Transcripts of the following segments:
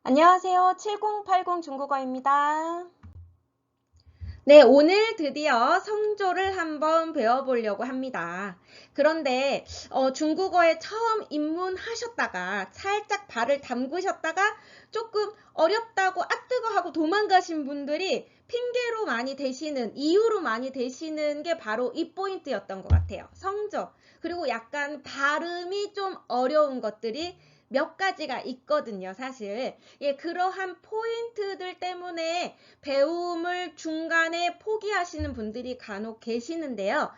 안녕하세요. 7080 중국어입니다. 네, 오늘 드디어 성조를 한번 배워보려고 합니다. 그런데 중국어에 처음 입문하셨다가 살짝 발을 담그셨다가 조금 어렵다고 뜨거 하고 도망가신 분들이 핑계로 많이 대시는, 이유로 많이 대시는 게 바로 이 포인트였던 것 같아요. 성조. 그리고 약간 발음이 좀 어려운 것들이 몇 가지가 있거든요, 사실. 예, 그러한 포인트들 때문에 배움을 중간에 포기하시는 분들이 간혹 계시는데요.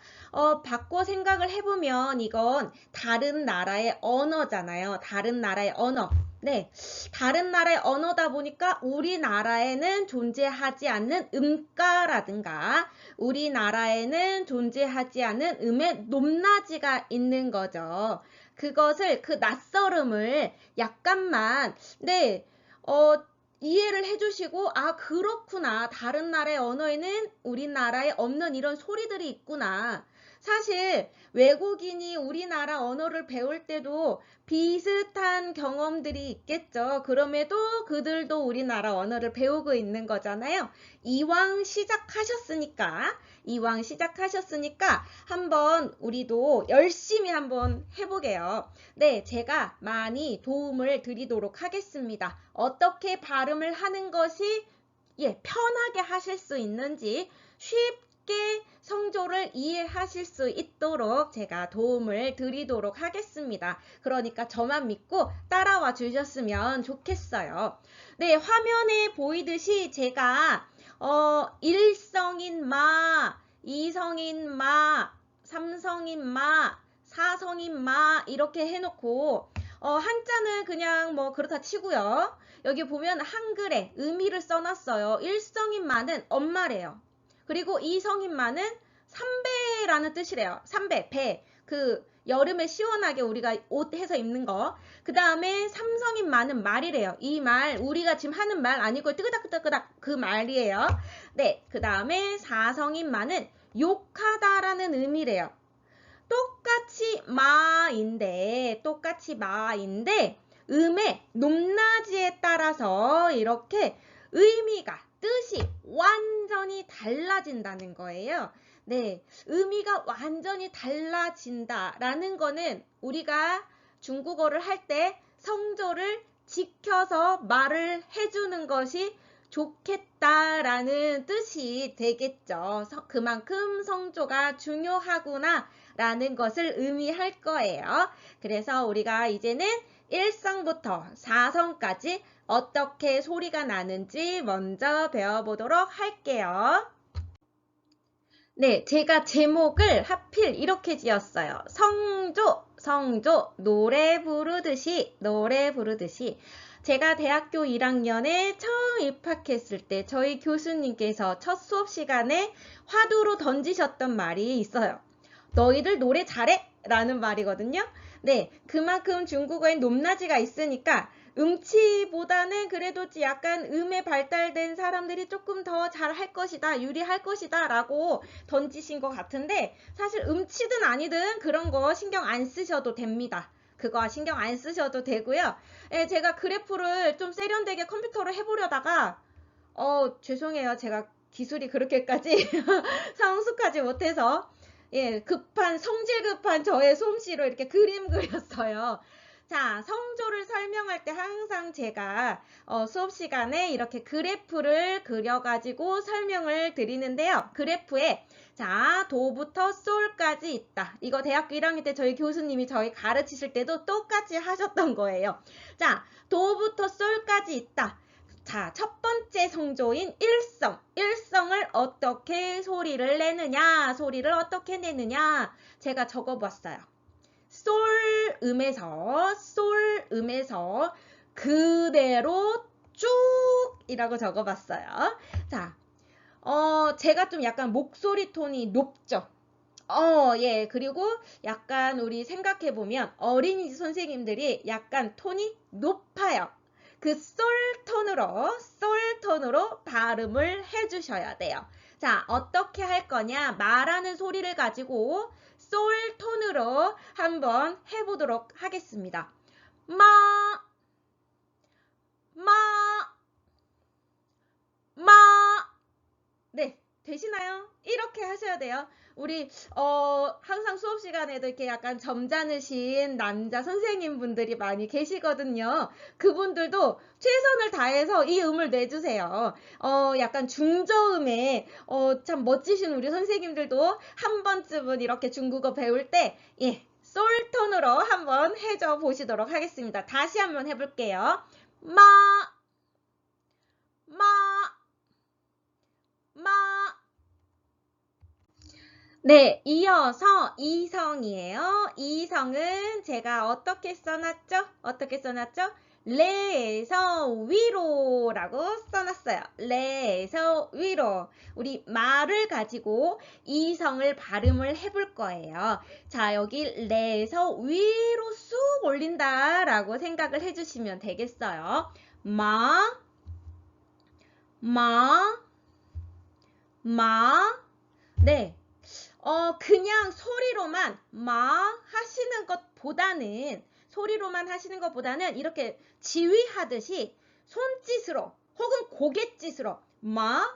바꿔 생각을 해보면 이건 다른 나라의 언어잖아요. 다른 나라의 언어. 네, 다른 나라의 언어다 보니까 우리나라에는 존재하지 않는 음가라든가 우리나라에는 존재하지 않는 음의 높낮이가 있는 거죠. 그것을 그 낯설음을 약간만 네, 어, 이해를 해주시고 그렇구나. 다른 나라의 언어에는 우리나라에 없는 이런 소리들이 있구나. 사실 외국인이 우리나라 언어를 배울 때도 비슷한 경험들이 있겠죠. 그럼에도 그들도 우리나라 언어를 배우고 있는 거잖아요. 이왕 시작하셨으니까 한번 우리도 열심히 한번 해보게요. 네, 제가 많이 도움을 드리도록 하겠습니다. 어떻게 발음을 하는 것이 편하게 하실 수 있는지 쉽게 성조를 이해하실 수 있도록 제가 도움을 드리도록 하겠습니다. 그러니까 저만 믿고 따라와 주셨으면 좋겠어요. 네, 화면에 보이듯이 제가 1성인 마, 2성인 마, 3성인 마, 4성인 마 이렇게 해놓고 한자는 그냥 뭐 그렇다 치고요. 여기 보면 한글에 의미를 써놨어요. 1성인 마는 엄마래요. 그리고 2성인 마는 삼배라는 뜻이래요. 삼배, 배. 그 여름에 시원하게 우리가 옷 해서 입는 거. 그 다음에 3성인 마는 말이래요. 이 말 우리가 지금 하는 말 아니고 뜨그닥뜨그닥 그 말이에요. 네, 그 다음에 4성인 마는 욕하다라는 의미래요. 똑같이 마인데 음의 높낮이에 따라서 이렇게 의미가 뜻이 완전히 달라진다는 거예요. 네, 의미가 완전히 달라진다라는 거는 우리가 중국어를 할 때 성조를 지켜서 말을 해주는 것이 좋겠다라는 뜻이 되겠죠. 그만큼 성조가 중요하구나 라는 것을 의미할 거예요. 그래서 우리가 이제는 1성부터 4성까지 어떻게 소리가 나는지 먼저 배워보도록 할게요. 네, 제가 제목을 하필 이렇게 지었어요. 성조, 노래 부르듯이. 제가 대학교 1학년에 처음 입학했을 때 저희 교수님께서 첫 수업 시간에 화두로 던지셨던 말이 있어요. 너희들 노래 잘해? 라는 말이거든요. 네, 그만큼 중국어엔 높낮이가 있으니까 음치보다는 그래도 약간 음에 발달된 사람들이 조금 더 잘할 것이다, 유리할 것이다 라고 던지신 것 같은데 사실 음치든 아니든 그런 거 신경 안 쓰셔도 됩니다. 그거 신경 안 쓰셔도 되고요. 예, 제가 그래프를 좀 세련되게 컴퓨터로 해보려다가 죄송해요. 제가 기술이 그렇게까지 성숙하지 못해서 성질 급한 저의 솜씨로 이렇게 그림 그렸어요. 자, 성조를 설명할 때 항상 제가 수업 시간에 이렇게 그래프를 그려가지고 설명을 드리는데요. 그래프에 자, 도부터 솔까지 있다. 이거 대학교 1학년 때 저희 교수님이 저희 가르치실 때도 똑같이 하셨던 거예요. 자, 도부터 솔까지 있다. 자, 첫 번째 성조인 일성. 일성을 어떻게 소리를 내느냐, 소리를 어떻게 내느냐. 제가 적어봤어요. 솔 음에서 그대로 쭉 이라고 적어봤어요. 자, 제가 좀 약간 목소리 톤이 높죠. 예. 그리고 약간 우리 생각해보면 어린이집 선생님들이 약간 톤이 높아요. 그 솔 톤으로 발음을 해주셔야 돼요. 자, 어떻게 할 거냐? 말하는 소리를 가지고 솔 톤으로 한번 해보도록 하겠습니다. 마, 마, 하셔야 돼요. 우리 항상 수업 시간에도 이렇게 약간 점잖으신 남자 선생님 분들이 많이 계시거든요. 그분들도 최선을 다해서 이 음을 내주세요. 약간 중저음에 참 멋지신 우리 선생님들도 한 번쯤은 이렇게 중국어 배울 때 솔톤으로 한번 해줘 보시도록 하겠습니다. 다시 한번 해볼게요. 마, 마, 마. 네, 이어서 이성이에요. 이성은 제가 어떻게 써놨죠? 어떻게 써놨죠? 레에서 위로라고 써놨어요. 레에서 위로. 우리 말을 가지고 이성을 발음을 해볼 거예요. 자, 여기 레에서 위로 쑥 올린다라고 생각을 해주시면 되겠어요. 마, 마, 마. 네. 그냥 소리로만 마 하시는 것보다는 이렇게 지휘하듯이 손짓으로 혹은 고갯짓으로 마,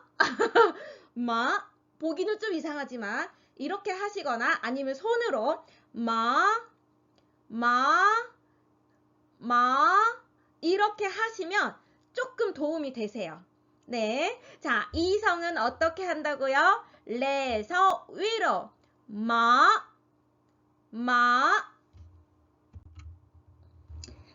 마, 보기는 좀 이상하지만 이렇게 하시거나 아니면 손으로 마, 이렇게 하시면 조금 도움이 되세요. 네. 자, 이성은 어떻게 한다고요? 레에서 위로 마.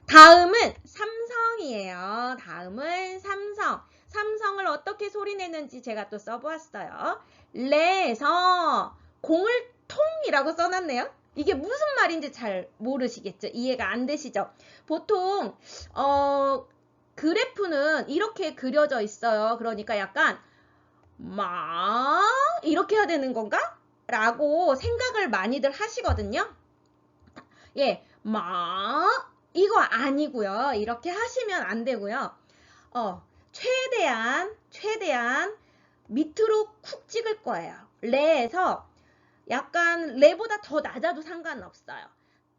다음은 삼성이에요. 다음은 삼성. 삼성을 어떻게 소리내는지 제가 또 써보았어요. 레에서 공을 통이라고 써놨네요. 이게 무슨 말인지 잘 모르시겠죠? 이해가 안 되시죠? 보통 그래프는 이렇게 그려져 있어요. 그러니까 약간 이렇게 해야 되는 건가? 라고 생각을 많이들 하시거든요. 이거 아니고요. 이렇게 하시면 안 되고요. 최대한 밑으로 쿡 찍을 거예요. 레에서 약간 레보다 더 낮아도 상관없어요.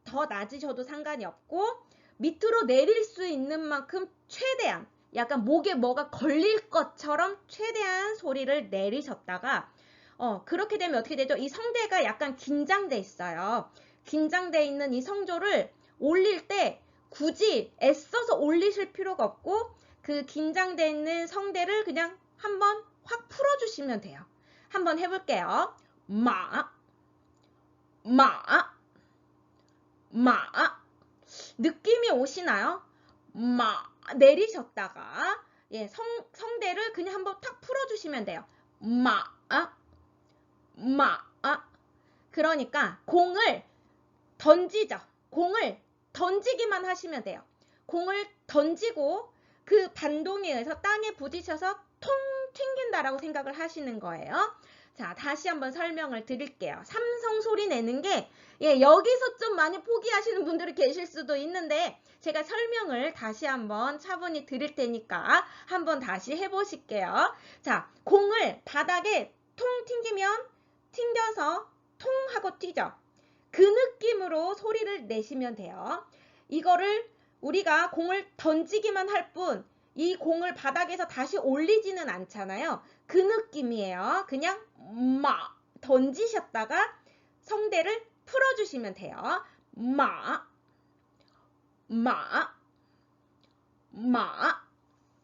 더 낮으셔도 상관이 없고 밑으로 내릴 수 있는 만큼 최대한 약간 목에 뭐가 걸릴 것처럼 최대한 소리를 내리셨다가 그렇게 되면 어떻게 되죠? 이 성대가 약간 긴장돼 있어요. 긴장돼 있는 이 성조를 올릴 때 굳이 애써서 올리실 필요가 없고 그 긴장돼 있는 성대를 그냥 한번 확 풀어주시면 돼요. 한번 해볼게요. 느낌이 오시나요? 내리셨다가 성대를 그냥 한번 탁 풀어주시면 돼요. 그러니까 공을 던지죠. 공을 던지기만 하시면 돼요. 공을 던지고 그 반동에 의해서 땅에 부딪혀서 통 튕긴다라고 생각을 하시는 거예요. 자, 다시 한번 설명을 드릴게요. 삼성 소리 내는 게 여기서 좀 많이 포기하시는 분들이 계실 수도 있는데 제가 설명을 다시 한번 차분히 드릴 테니까 한번 다시 해보실게요. 자, 공을 바닥에 통 튕기면 튕겨서 통 하고 튀죠. 그 느낌으로 소리를 내시면 돼요. 이거를 우리가 공을 던지기만 할 뿐 이 공을 바닥에서 다시 올리지는 않잖아요. 그 느낌이에요. 그냥 던지셨다가 성대를 풀어주시면 돼요.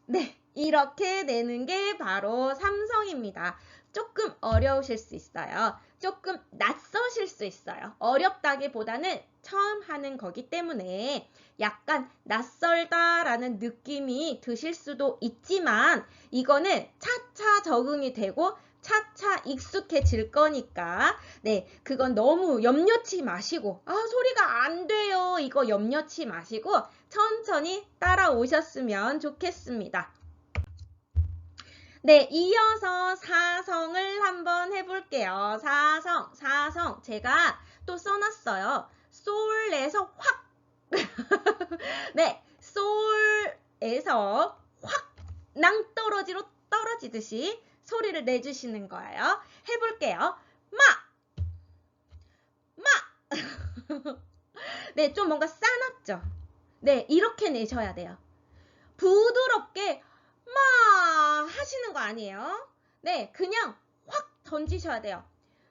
네, 이렇게 내는 게 바로 삼성입니다. 조금 어려우실 수 있어요. 조금 낯서실 수 있어요. 어렵다기보다는 처음 하는 거기 때문에 약간 낯설다라는 느낌이 드실 수도 있지만 이거는 차차 적응이 되고 차차 익숙해질 거니까 그건 너무 염려치 마시고 소리가 안 돼요. 이거 염려치 마시고 천천히 따라오셨으면 좋겠습니다. 네, 이어서 사성을 한번 해볼게요. 사성 제가 또 써놨어요. 솔에서 확 네, 솔에서 확 낭떠러지로 떨어지듯이 소리를 내주시는 거예요. 해볼게요. 네, 좀 뭔가 싸납죠? 네, 이렇게 내셔야 돼요. 부드럽게 하시는 거 아니에요. 네, 그냥 확 던지셔야 돼요.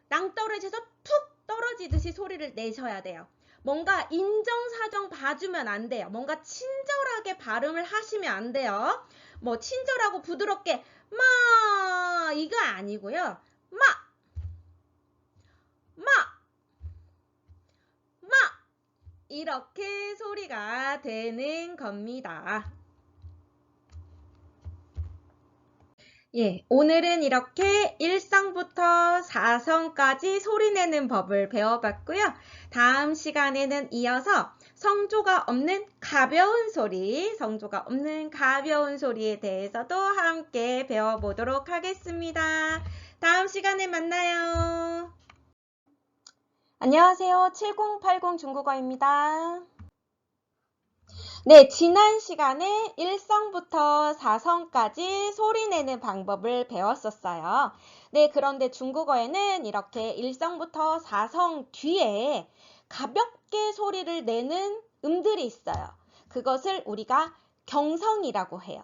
낭떠러지에서 툭 떨어지듯이 소리를 내셔야 돼요. 뭔가 인정사정 봐주면 안 돼요. 뭔가 친절하게 발음을 하시면 안 돼요. 뭐 친절하고 부드럽게 마 이거 아니고요. 마, 마, 마 이렇게 소리가 되는 겁니다. 예, 오늘은 이렇게 1성부터 4성까지 소리내는 법을 배워봤고요. 다음 시간에는 이어서 성조가 없는 가벼운 소리, 성조가 없는 가벼운 소리에 대해서도 함께 배워보도록 하겠습니다. 다음 시간에 만나요. 안녕하세요. 7080 중국어입니다. 네, 지난 시간에 1성부터 4성까지 소리내는 방법을 배웠었어요. 네, 그런데 중국어에는 이렇게 1성부터 4성 뒤에 가볍게 소리를 내는 음들이 있어요. 그것을 우리가 경성이라고 해요.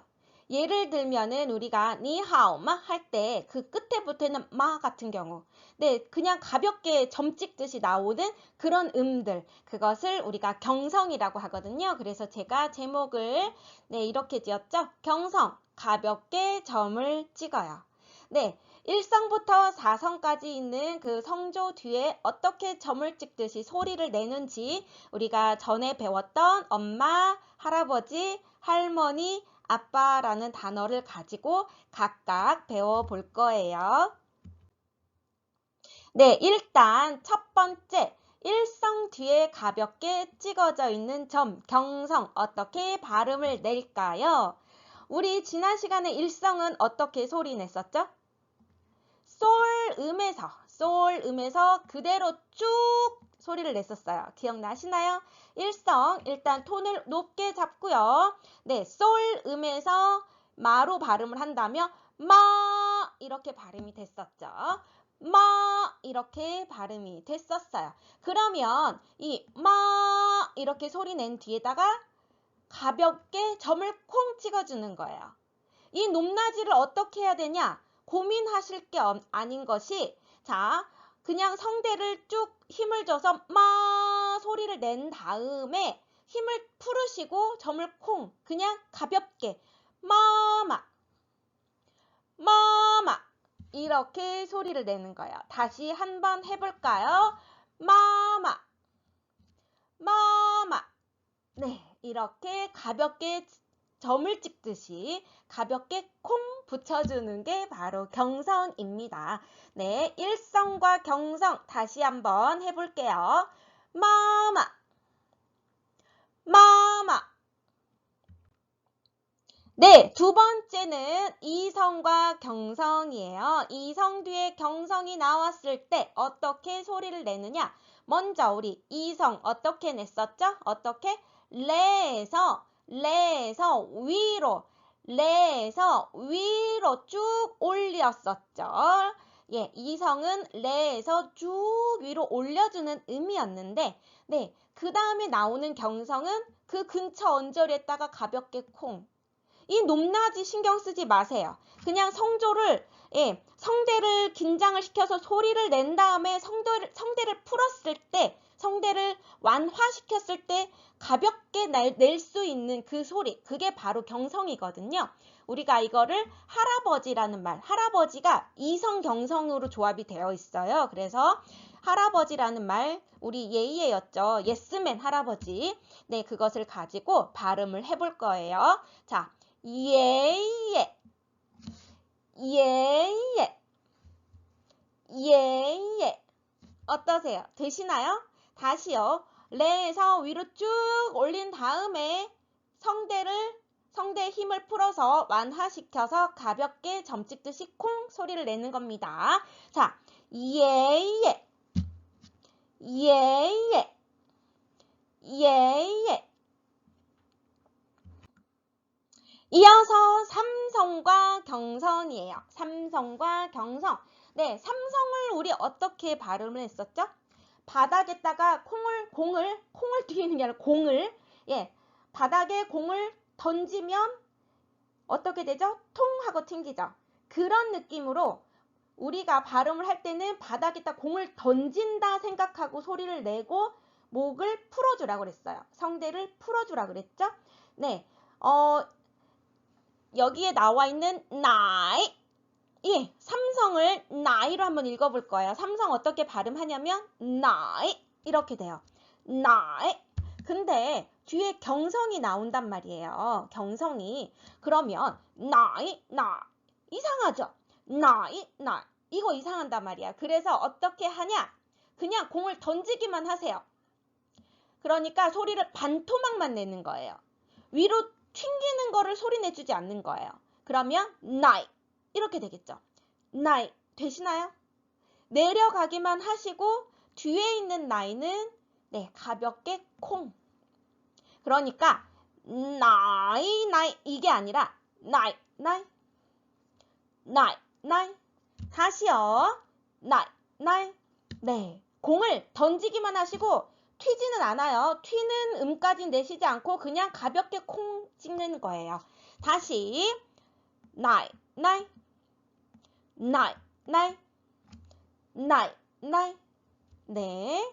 예를 들면은 우리가 니하오마 할 때 그 끝에 붙는 마 같은 경우, 네, 그냥 가볍게 점 찍듯이 나오는 그런 음들, 그것을 우리가 경성이라고 하거든요. 그래서 제가 제목을 네, 이렇게 지었죠. 경성, 가볍게 점을 찍어요. 네, 1성부터 4성까지 있는 그 성조 뒤에 어떻게 점을 찍듯이 소리를 내는지 우리가 전에 배웠던 엄마, 할아버지, 할머니, 아빠라는 단어를 가지고 각각 배워볼 거예요. 네, 일단 첫 번째 1성 뒤에 가볍게 찍어져 있는 점, 경성 어떻게 발음을 낼까요? 우리 지난 시간에 1성은 어떻게 소리 냈었죠? 솔음에서 그대로 쭉 소리를 냈었어요. 기억나시나요? 1성 일단 톤을 높게 잡고요. 네, 솔음에서 마로 발음을 한다면 마 이렇게 발음이 됐었죠. 마 이렇게 발음이 됐었어요. 그러면 이 마 이렇게 소리 낸 뒤에다가 가볍게 점을 콩 찍어주는 거예요. 이 높낮이를 어떻게 해야 되냐? 고민하실 게 아닌 것이, 자, 그냥 성대를 쭉 힘을 줘서 마 소리를 낸 다음에 힘을 풀으시고 점을 콩, 그냥 가볍게 마마 마마 이렇게 소리를 내는 거예요. 다시 한번 해볼까요? 마마 마마. 네, 이렇게 가볍게 점을 찍듯이 가볍게 콩 붙여주는 게 바로 경성입니다. 네, 1성과 경성 다시 한번 해볼게요. 마마, 마마. 네, 두 번째는 2성과 경성이에요. 2성 뒤에 경성이 나왔을 때 어떻게 소리를 내느냐? 먼저 우리 2성 어떻게 냈었죠? 어떻게? 레에서 위로 쭉 올렸었죠. 예, 2성은 레에서 쭉 위로 올려주는 음이었는데, 네, 그 다음에 나오는 경성은 그 근처 언저리에다가 가볍게 콩. 이 높낮이 신경 쓰지 마세요. 그냥 성조를, 예, 성대를 긴장을 시켜서 소리를 낸 다음에 성대를 풀었을 때, 성대를 완화시켰을 때 가볍게 낼 수 있는 그 소리, 그게 바로 경성이거든요. 우리가 이거를 할아버지라는 말, 할아버지가 이성 경성으로 조합이 되어 있어요. 그래서 할아버지라는 말, 우리 예의예였죠. 예스맨 할아버지. 네, 그것을 가지고 발음을 해볼 거예요. 자, 예예, 예예, 예예. 어떠세요? 되시나요? 다시요. 레에서 위로 쭉 올린 다음에 성대에 힘을 풀어서 완화시켜서 가볍게 점 찍듯이 콩 소리를 내는 겁니다. 자, 예예, 예예, 예예. 이어서 삼성과 경성이에요. 삼성과 경성. 네, 삼성을 우리 어떻게 발음을 했었죠? 바닥에다가 공을 튀기는 게 아니라 공을, 예, 바닥에 공을 던지면 어떻게 되죠? 통 하고 튕기죠. 그런 느낌으로 우리가 발음을 할 때는 바닥에다 공을 던진다 생각하고 소리를 내고 목을 풀어주라고 그랬어요. 성대를 풀어주라고 그랬죠? 네, 여기에 나와 있는 나이, 예, 삼성을 나이로 한번 읽어볼 거예요. 삼성 어떻게 발음하냐면 나이 이렇게 돼요. 나이. 근데 뒤에 경성이 나온단 말이에요. 경성이. 그러면 나이, 이상하죠? 나이, 이거 이상한단 말이야. 그래서 어떻게 하냐? 그냥 공을 던지기만 하세요. 그러니까 소리를 반토막만 내는 거예요. 위로 튕기는 거를 소리 내주지 않는 거예요. 그러면 나이 이렇게 되겠죠. 나이 되시나요? 내려가기만 하시고 뒤에 있는 나이는 네, 가볍게 콩. 그러니까 나이 이게 아니라 나이 다시요. 나이 네, 공을 던지기만 하시고 튀지는 않아요. 튀는 음까지 내시지 않고 그냥 가볍게 콩 찍는 거예요. 다시 나이 네.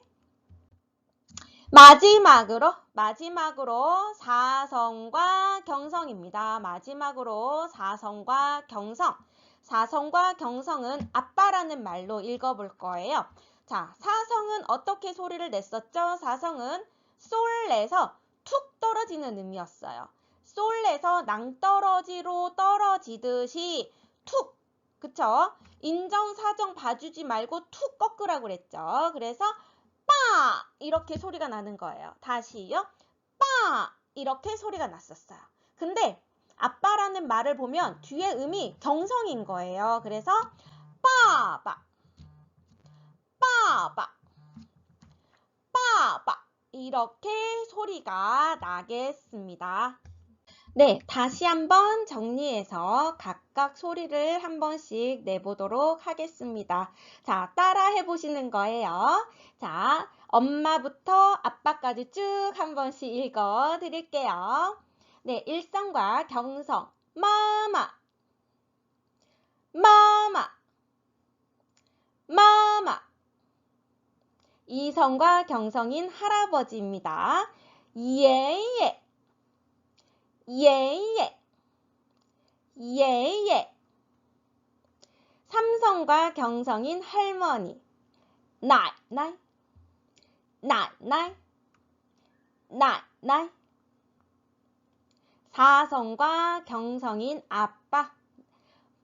마지막으로 사성과 경성입니다. 마지막으로 사성과 경성. 사성과 경성은 아빠라는 말로 읽어볼 거예요. 자, 사성은 어떻게 소리를 냈었죠? 사성은 솔에서 툭 떨어지는 음이었어요. 솔에서 낭떠러지로 떨어지듯이 툭, 그쵸? 인정사정 봐주지 말고 툭 꺾으라고 그랬죠. 그래서 빠 이렇게 소리가 나는 거예요. 다시요. 빠 이렇게 소리가 났었어요. 근데 아빠라는 말을 보면 뒤에 음이 경성인 거예요. 그래서 빠바 이렇게 소리가 나겠습니다. 네, 다시 한번 정리해서 각각 소리를 한 번씩 내보도록 하겠습니다. 자, 따라 해보시는 거예요. 자, 엄마부터 아빠까지 쭉 한 번씩 읽어 드릴게요. 네, 일성과 경성. 마마, 이성과 경성인 할아버지입니다. 예예, 삼성과 경성인 할머니. 나이. 사성과 경성인 아빠.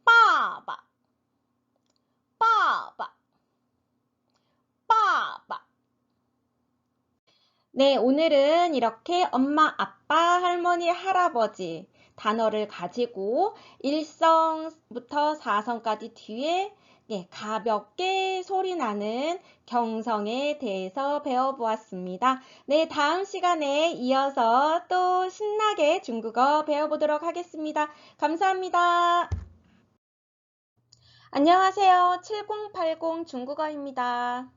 빠바. 네, 오늘은 이렇게 엄마, 아빠, 할머니, 할아버지 단어를 가지고 일성부터 사성까지 뒤에 가볍게 소리 나는 경성에 대해서 배워보았습니다. 네, 다음 시간에 이어서 또 신나게 중국어 배워보도록 하겠습니다. 감사합니다. 안녕하세요. 7080 중국어입니다.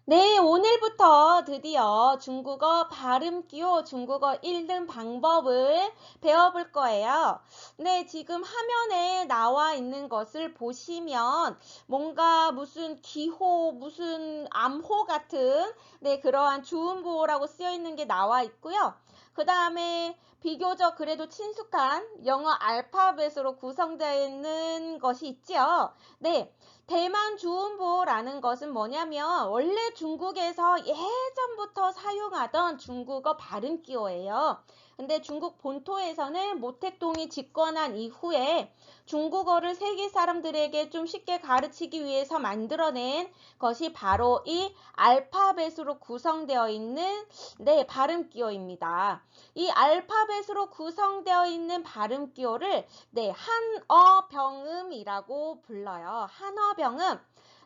네, 오늘부터 드디어 중국어 발음 기호 중국어 읽는 방법을 배워볼 거예요. 네, 지금 화면에 나와 있는 것을 보시면 뭔가 무슨 기호, 무슨 암호 같은 그러한 주음보호라고 쓰여 있는 게 나와 있고요. 그 다음에 비교적 그래도 친숙한 영어 알파벳으로 구성되어 있는 것이 있죠. 네. 대만 주음보라는 것은 뭐냐면 원래 중국에서 예전부터 사용하던 중국어 발음 기호예요. 근데 중국 본토에서는 모택동이 집권한 이후에 중국어를 세계 사람들에게 좀 쉽게 가르치기 위해서 만들어낸 것이 바로 이 알파벳으로 구성되어 있는 발음 기호입니다. 이 알파벳으로 구성되어 있는 발음 기호를 한어병음이라고 불러요. 한어병음.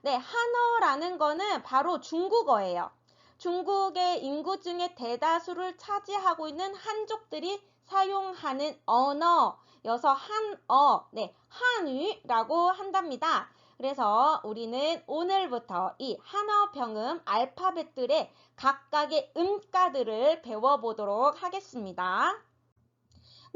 한어라는 거는 바로 중국어예요. 중국의 인구 중에 대다수를 차지하고 있는 한족들이 사용하는 언어여서 한어, 한유라고 한답니다. 그래서 우리는 오늘부터 이 한어병음 알파벳들의 각각의 음가들을 배워보도록 하겠습니다.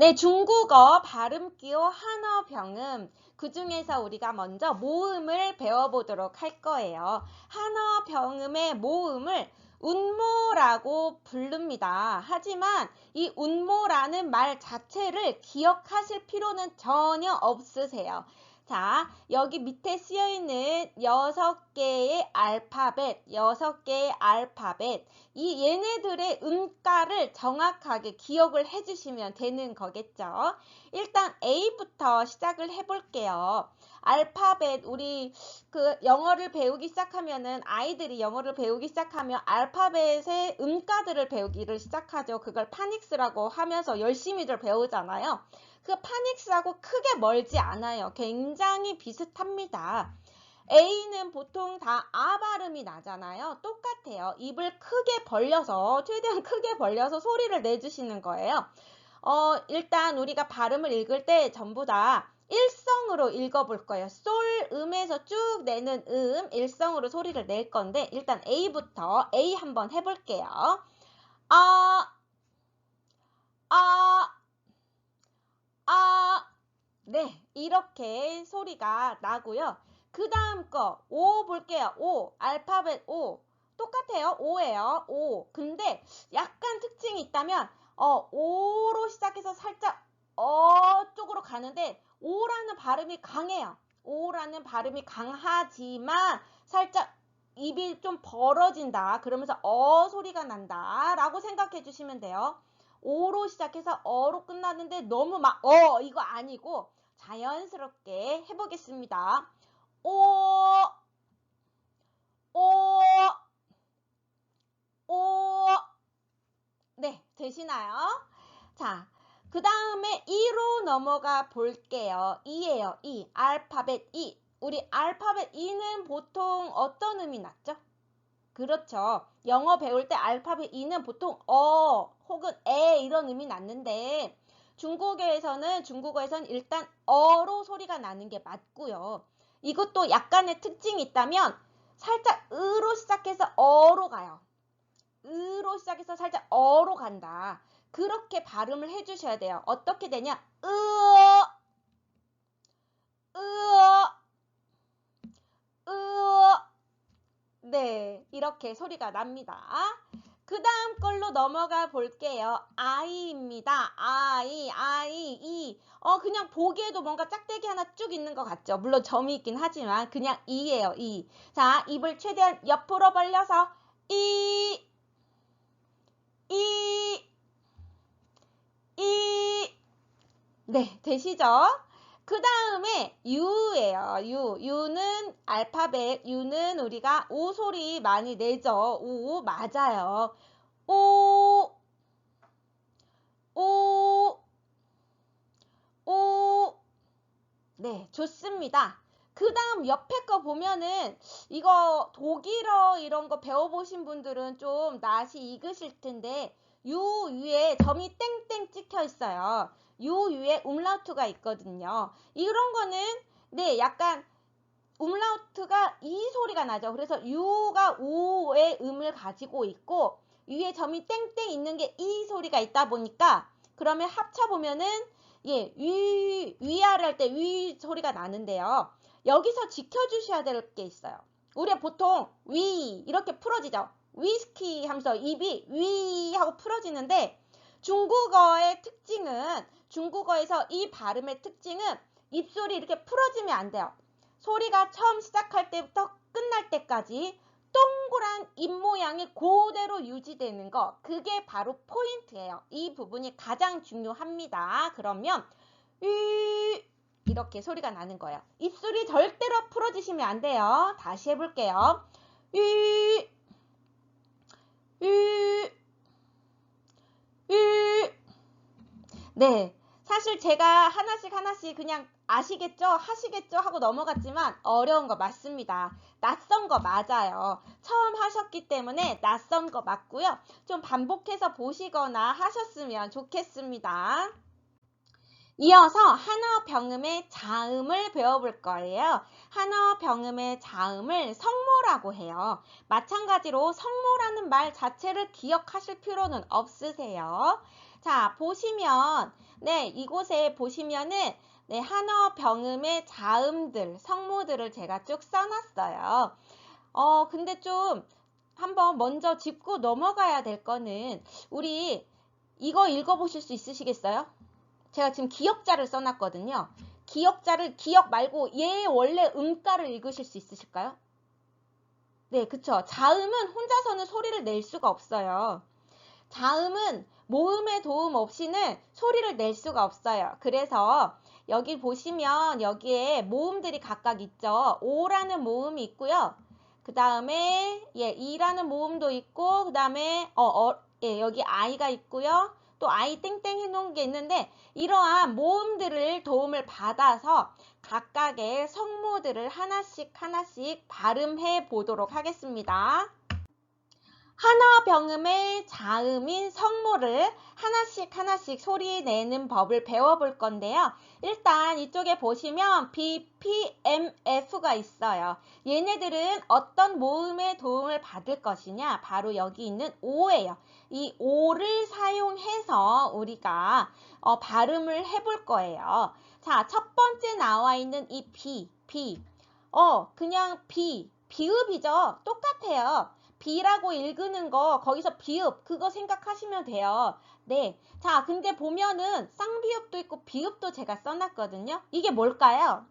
네, 중국어 발음기호 한어 병음. 그 중에서 우리가 먼저 모음을 배워보도록 할 거예요. 한어 병음의 모음을 운모라고 부릅니다. 하지만 이 운모라는 말 자체를 기억하실 필요는 전혀 없으세요. 자, 여기 밑에 쓰여 있는 6개의 알파벳, 6개의 알파벳. 이 얘네들의 음가를 정확하게 기억을 해주시면 되는 거겠죠. 일단 A부터 시작을 해볼게요. 알파벳, 우리 영어를 배우기 시작하면은 아이들이 영어를 배우기 시작하면 알파벳의 음가들을 배우기를 시작하죠. 그걸 파닉스라고 하면서 열심히들 배우잖아요. 그 파닉스하고 크게 멀지 않아요. 굉장히 비슷합니다. A는 보통 다 아 발음이 나잖아요. 똑같아요. 입을 크게 벌려서, 최대한 크게 벌려서 소리를 내주시는 거예요. 일단 우리가 발음을 읽을 때 전부 다 일성으로 읽어볼 거예요. 솔, 음에서 쭉 내는 일성으로 소리를 낼 건데, 일단 A부터 A 한번 해볼게요. 아, 아, 아. 네, 이렇게 소리가 나고요. 그 다음 거, 오 볼게요. 오, 알파벳 오. 똑같아요. 오예요. 오. 근데 약간 특징이 있다면, 오로 시작해서 살짝 쪽으로 가는데, 오라는 발음이 강해요. 오라는 발음이 강하지만, 살짝 입이 좀 벌어진다. 그러면서 소리가 난다. 라고 생각해 주시면 돼요. 오로 시작해서 어로 끝나는데 너무 막 이거 아니고 자연스럽게 해보겠습니다. 오, 오, 오. 네, 되시나요? 자, 그 다음에 2로 넘어가 볼게요. 2예요. 2. 알파벳 2. 우리 알파벳 2는 보통 어떤 음이 났죠? 그렇죠. 영어 배울 때 알파벳 2는 보통 혹은 이런 음이 났는데 중국어에서는 일단 어로 소리가 나는 게 맞고요. 이것도 약간의 특징이 있다면 살짝 으로 시작해서 어로 가요. 으로 시작해서 살짝 어로 간다. 그렇게 발음을 해주셔야 돼요. 어떻게 되냐? 네, 이렇게 소리가 납니다. 그 다음 걸로 넘어가 볼게요. 아이입니다. 아이, 이. 그냥 보기에도 뭔가 짝대기 하나 쭉 있는 것 같죠? 물론 점이 있긴 하지만 그냥 이예요, 이. 자, 입을 최대한 옆으로 벌려서 이. 네, 되시죠? 그 다음에 유예요. 유는 알파벳, 유는 우리가 오 소리 많이 내죠. 오, 맞아요. 오, 오, 오. 네, 좋습니다. 그 다음 옆에 거 보면은 이거 독일어 이런 거 배워보신 분들은 좀 낯이 익으실 텐데 유 위에 점이 땡땡 찍혀 있어요. 유 위에 umlaut가 있거든요. 이런 거는 네, 약간 umlaut가 이 소리가 나죠. 그래서 유가 오의 음을 가지고 있고 위에 점이 땡땡 있는 게 이 소리가 있다 보니까 그러면 합쳐보면은 예, 위아래 할 때 위 소리가 나는데요. 여기서 지켜주셔야 될 게 있어요. 우리가 보통 위 이렇게 풀어지죠. 위스키 하면서 입이 위 하고 풀어지는데 중국어에서 이 발음의 특징은 입술이 이렇게 풀어지면 안 돼요. 소리가 처음 시작할 때부터 끝날 때까지 동그란 입 모양이 그대로 유지되는 거, 그게 바로 포인트예요. 이 부분이 가장 중요합니다. 그러면 이렇게 소리가 나는 거예요. 입술이 절대로 풀어지시면 안 돼요. 다시 해볼게요. 네, 사실 제가 하나씩 그냥 아시겠죠? 하시겠죠? 하고 넘어갔지만 어려운 거 맞습니다. 낯선 거 맞아요. 처음 하셨기 때문에 낯선 거 맞고요. 좀 반복해서 보시거나 하셨으면 좋겠습니다. 이어서 한어 병음의 자음을 배워볼 거예요. 한어 병음의 자음을 성모라고 해요. 마찬가지로 성모라는 말 자체를 기억하실 필요는 없으세요. 자, 보시면, 네, 이곳에 보시면은, 네, 한어 병음의 자음들, 성모들을 제가 쭉 써놨어요. 근데 좀, 한번 먼저 짚고 넘어가야 될 거는, 우리 이거 읽어보실 수 있으시겠어요? 제가 지금 기역자를 써놨거든요. 기역자를 기역 말고 얘 원래 음가를 읽으실 수 있으실까요? 네, 그쵸. 자음은 혼자서는 소리를 낼 수가 없어요. 자음은 모음의 도움 없이는 소리를 낼 수가 없어요. 그래서 여기 보시면 여기에 모음들이 각각 있죠. 오라는 모음이 있고요. 그 다음에 이라는 모음도 있고 그 다음에 여기 아이가 있고요. 또 아이 땡땡 해놓은 게 있는데 이러한 모음들을 도움을 받아서 각각의 성모들을 하나씩 발음해 보도록 하겠습니다. 한어 병음의 자음인 성모를 하나씩 소리 내는 법을 배워볼 건데요. 일단 이쪽에 보시면 B, P, M, F가 있어요. 얘네들은 어떤 모음의 도움을 받을 것이냐? 바로 여기 있는 O예요. 이 O를 사용해서 우리가 발음을 해볼 거예요. 자, 첫 번째 나와 있는 이 B. 그냥 비읍이죠. 똑같아요. 비라고 읽는 거 거기서 비읍 그거 생각하시면 돼요. 네. 자, 근데 보면은 쌍비읍도 있고 비읍도 제가 써놨거든요. 이게 뭘까요?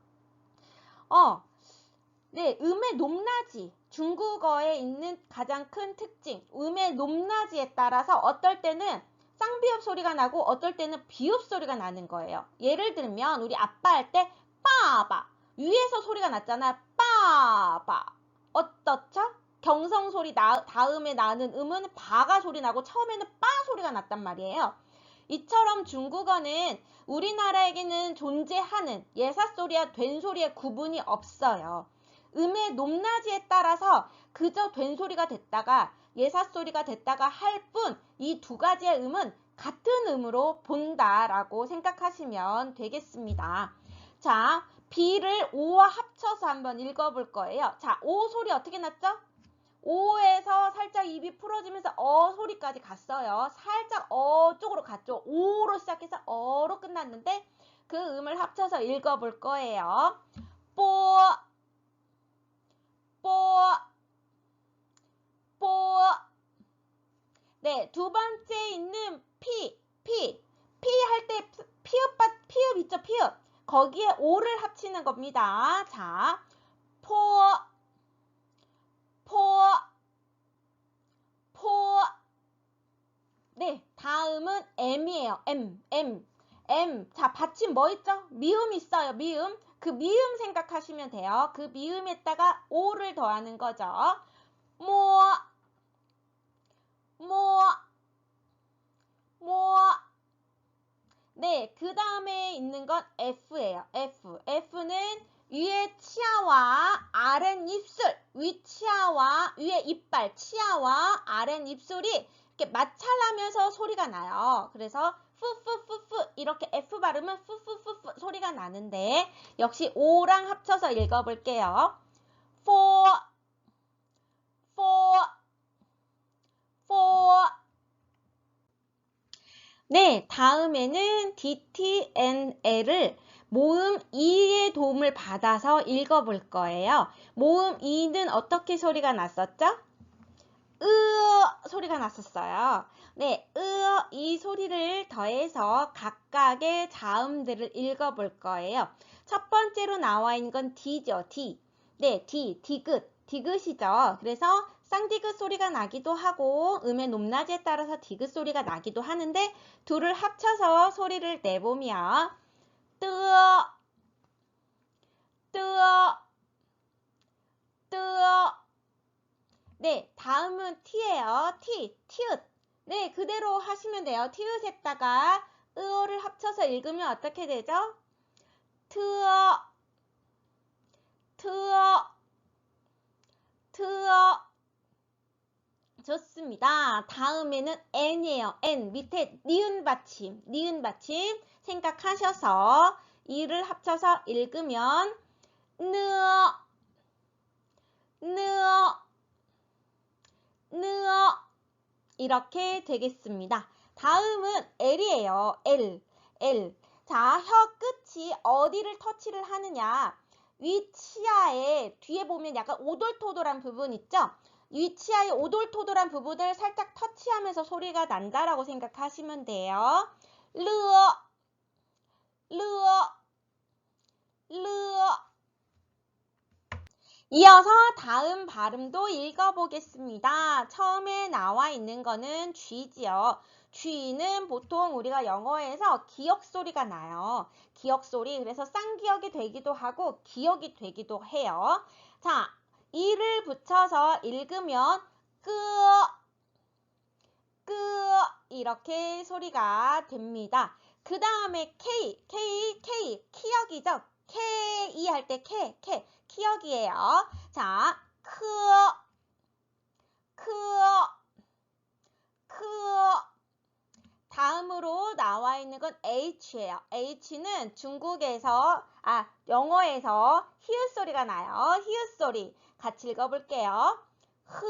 네, 음의 높낮이. 중국어에 있는 가장 큰 특징. 음의 높낮이에 따라서 어떨 때는 쌍비읍 소리가 나고 어떨 때는 비읍 소리가 나는 거예요. 예를 들면 우리 아빠 할 때 빠바. 위에서 소리가 났잖아요. 빠바. 어떻죠? 경성 소리 다음에 나는 음은 바가 소리 나고 처음에는 빠 소리가 났단 말이에요. 이처럼 중국어는 우리나라에게는 존재하는 예사소리와 된소리의 구분이 없어요. 음의 높낮이에 따라서 그저 된소리가 됐다가 예사소리가 됐다가 할 뿐 이 두 가지의 음은 같은 음으로 본다라고 생각하시면 되겠습니다. 자, B를 O와 합쳐서 한번 읽어볼 거예요. 자, O 소리 어떻게 났죠? O에서 살짝 입이 풀어지면서 소리까지 갔어요. 살짝 쪽으로 갔죠. O로 시작해서 어로 끝났는데 그 음을 합쳐서 읽어볼 거예요. 뽀, 뽀, 뽀. 네, 두 번째 있는 피 할 때 피읍 있죠, 피읍. 거기에 O를 합치는 겁니다. 자, 포, 네, 다음은 M이에요. M. 자, 받침 뭐 있죠? 미음 있어요, 미음. 그 미음 생각하시면 돼요. 그 미음에다가 O를 더하는 거죠. 모. 네, 그 다음에 있는 건 F예요. F는 위에 치아와 아랫 입술, 위 치아와 위에 이빨, 치아와 아랫 입술이 이렇게 마찰하면서 소리가 나요. 그래서 푸푸푸푸 이렇게 F 발음은 푸푸푸푸 소리가 나는데 역시 O랑 합쳐서 읽어볼게요. for. 네, 다음에는 DTNL을 모음 E의 도움을 받아서 읽어볼 거예요. 모음 E는 어떻게 소리가 났었죠? 소리가 났었어요. 네, 이 소리를 더해서 각각의 자음들을 읽어볼 거예요. 첫 번째로 나와 있는 건 D죠, D. 네, 디귿이죠. 그래서 쌍디귿 소리가 나기도 하고 음의 높낮이에 따라서 디귿 소리가 나기도 하는데 둘을 합쳐서 소리를 내보면 뜨어. 네, 다음은 T예요. 티읕. 네, 그대로 하시면 돼요. 티읕에다가 으어를 합쳐서 읽으면 어떻게 되죠? 트어. 좋습니다. 다음에는 N이에요. N. 밑에 니은 받침 생각하셔서 이를 합쳐서 읽으면 느어. 이렇게 되겠습니다. 다음은 L이에요. L. 자, 혀 끝이 어디를 터치를 하느냐. 위치아의 뒤에 보면 약간 오돌토돌한 부분 있죠? 위치아의 오돌토돌한 부분을 살짝 터치하면서 소리가 난다라고 생각하시면 돼요. 르어, 르어, 르어. 이어서 다음 발음도 읽어보겠습니다. 처음에 나와 있는 거는 G지요. G는 보통 우리가 영어에서 기역 소리가 나요. 기역 소리. 그래서 쌍기역이 되기도 하고 기역이 되기도 해요. 자, 이를 붙여서 읽으면 끄 이렇게 소리가 됩니다. 그 다음에 K, 키역이죠. K 할 때 키역이에요. 자, 크 다음으로 나와 있는 건 H예요. H는 영어에서 히읗 소리가 나요. 히읗 소리. 같이 읽어볼게요. 흐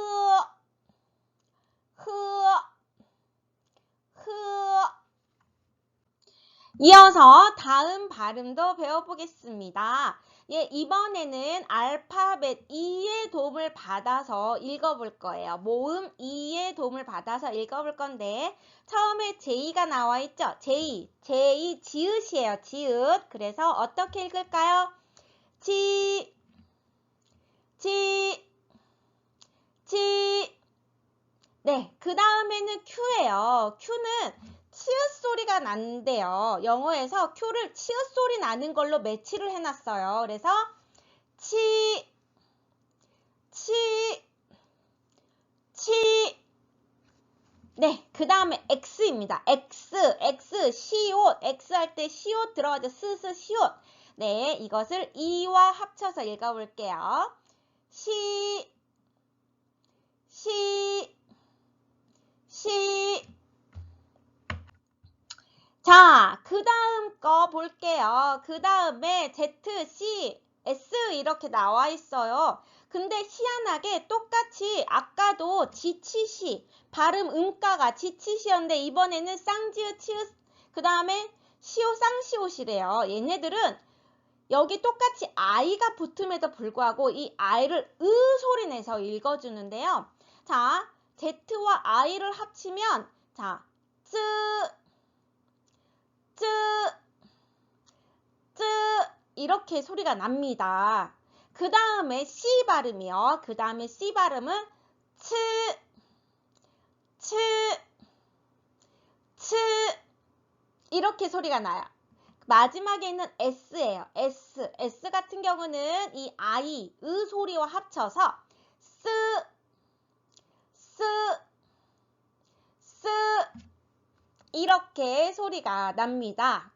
이어서 다음 발음도 배워보겠습니다. 예, 이번에는 알파벳 E의 도움을 받아서 읽어볼 거예요. 모음 E의 도움을 받아서 읽어볼 건데 처음에 J가 나와 있죠? J, 지읒이에요. 지읒. 그래서 어떻게 읽을까요? 지. 네, 그 다음에는 Q예요. Q는 치읓 소리가 나는데요. 영어에서 Q를 치읓 소리 나는 걸로 매치를 해놨어요. 그래서 네, 그 다음에 X입니다. 시옷, X 할 때 시옷 들어가죠. 시옷. 네, 이것을 E와 합쳐서 읽어볼게요. 자, 그 다음 거 볼게요. 그 다음에 Z, C, S 이렇게 나와 있어요. 근데 희한하게 똑같이 아까도 지치시, 발음 음가가 지치시였는데 이번에는 쌍지읒, 치읒, 그 다음에 시옷, 쌍시옷이래요. 얘네들은 여기 똑같이 I가 붙음에도 불구하고 이 I를 으 소리 내서 읽어주는데요. 자, Z와 I를 합치면 자, 쯔 이렇게 소리가 납니다. 그 다음에 C 발음이요. 그 다음에 C 발음은 츠 이렇게 소리가 나요. 마지막에 있는 S예요. S 같은 경우는 이 I, 으 소리와 합쳐서 쓰 이렇게 소리가 납니다.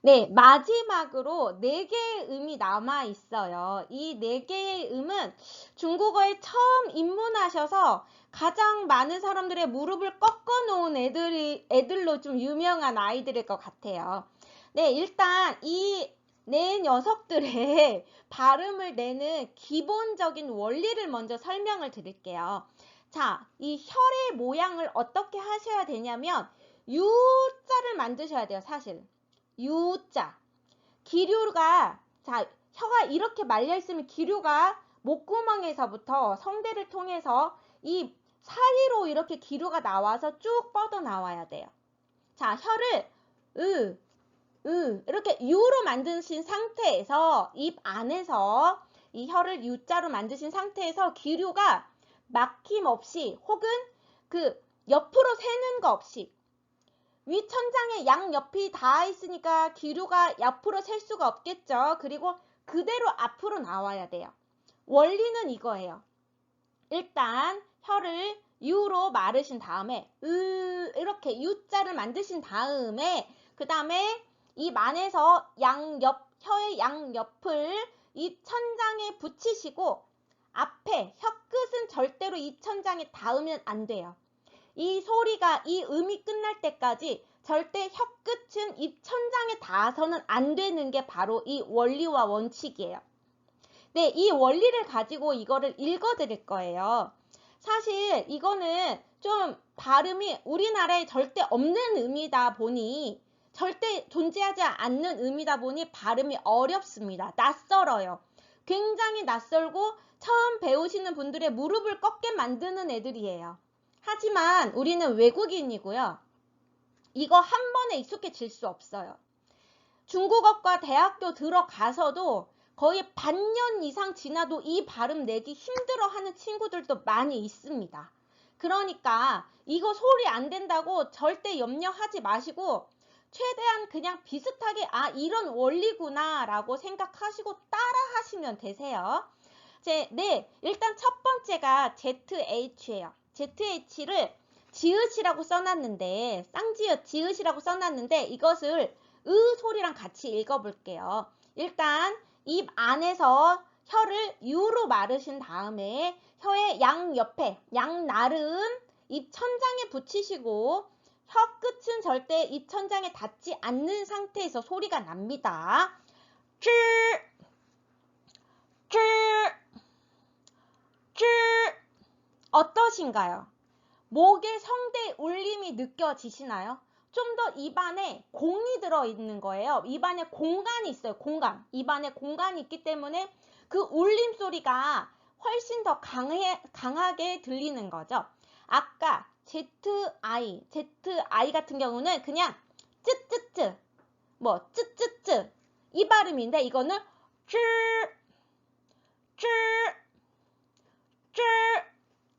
네, 마지막으로 4개의 음이 남아 있어요. 이 4개의 음은 중국어에 처음 입문하셔서 가장 많은 사람들의 무릎을 꺾어 놓은 애들로 좀 유명한 아이들일 것 같아요. 네, 일단 이 네 녀석들의 발음을 내는 기본적인 원리를 먼저 설명을 드릴게요. 자, 이 혈의 모양을 어떻게 하셔야 되냐면 U자를 만드셔야 돼요, 사실. U자. 기류가, 자, 혀가 이렇게 말려있으면 기류가 목구멍에서부터 성대를 통해서 이 사이로 이렇게 기류가 나와서 쭉 뻗어 나와야 돼요. 자, 혀를 이렇게 U로 만드신 상태에서 입 안에서 이 혀를 U자로 만드신 상태에서 기류가 막힘없이 혹은 그 옆으로 새는 거 없이 위천장에 양옆이 닿아 있으니까 기류가 옆으로 셀 수가 없겠죠. 그리고 그대로 앞으로 나와야 돼요. 원리는 이거예요. 일단 혀를 U로 마르신 다음에 이렇게 U자를 만드신 다음에 그 다음에 입 안에서 혀의 양옆을 입 천장에 붙이시고 앞에 혀끝은 절대로 입 천장에 닿으면 안 돼요. 이 소리가, 이 음이 끝날 때까지 절대 혀끝은 입 천장에 닿아서는 안 되는 게 바로 이 원리와 원칙이에요. 네, 이 원리를 가지고 이거를 읽어 드릴 거예요. 사실 이거는 좀 발음이 우리나라에 절대 없는 의미다 보니, 절대 존재하지 않는 의미다 보니 발음이 어렵습니다. 낯설어요. 굉장히 낯설고 처음 배우시는 분들의 무릎을 꺾게 만드는 애들이에요. 하지만 우리는 외국인이고요. 이거 한 번에 익숙해질 수 없어요. 중국어과 대학교 들어가서도 거의 반년 이상 지나도 이 발음 내기 힘들어하는 친구들도 많이 있습니다. 그러니까 이거 소리 안 된다고 절대 염려하지 마시고 최대한 그냥 비슷하게 이런 원리구나 라고 생각하시고 따라 하시면 되세요. 일단 첫 번째가 ZH예요. ZH를 지읒이라고 써놨는데, 쌍지읒 지읒이라고 써놨는데 이것을 으 소리랑 같이 읽어볼게요. 일단 입 안에서 혀를 U로 마르신 다음에 혀의 양옆에, 양나름 입 천장에 붙이시고 혀 끝은 절대 입 천장에 닿지 않는 상태에서 소리가 납니다. 쯔, 쯔, 쯔. 어떠신가요? 목의 성대 울림이 느껴지시나요? 좀 더 입안에 공이 들어있는 거예요. 입안에 공간이 있어요. 공간. 입안에 공간이 있기 때문에 그 울림 소리가 훨씬 더 강하게 들리는 거죠. 아까 ZI 같은 경우는 그냥 쯔쯔쯔, 쯔쯔쯔 이 발음인데 이거는 쯔, 쯔, 쯔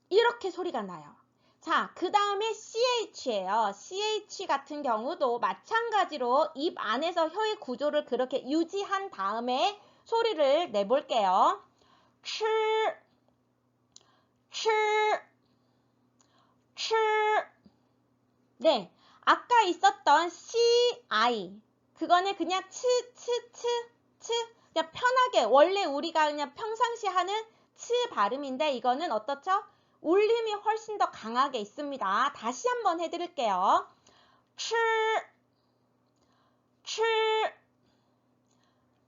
이렇게 소리가 나요. 자, 그 다음에 CH예요. CH 같은 경우도 마찬가지로 입 안에서 혀의 구조를 그렇게 유지한 다음에 소리를 내볼게요. 치, 치, 치. 네, 아까 있었던 CI. 그거는 그냥 치, 그냥 편하게 원래 우리가 그냥 평상시 하는 치 발음인데 이거는 어떻죠? 울림이 훨씬 더 강하게 있습니다. 다시 한번 해드릴게요. 치, 치,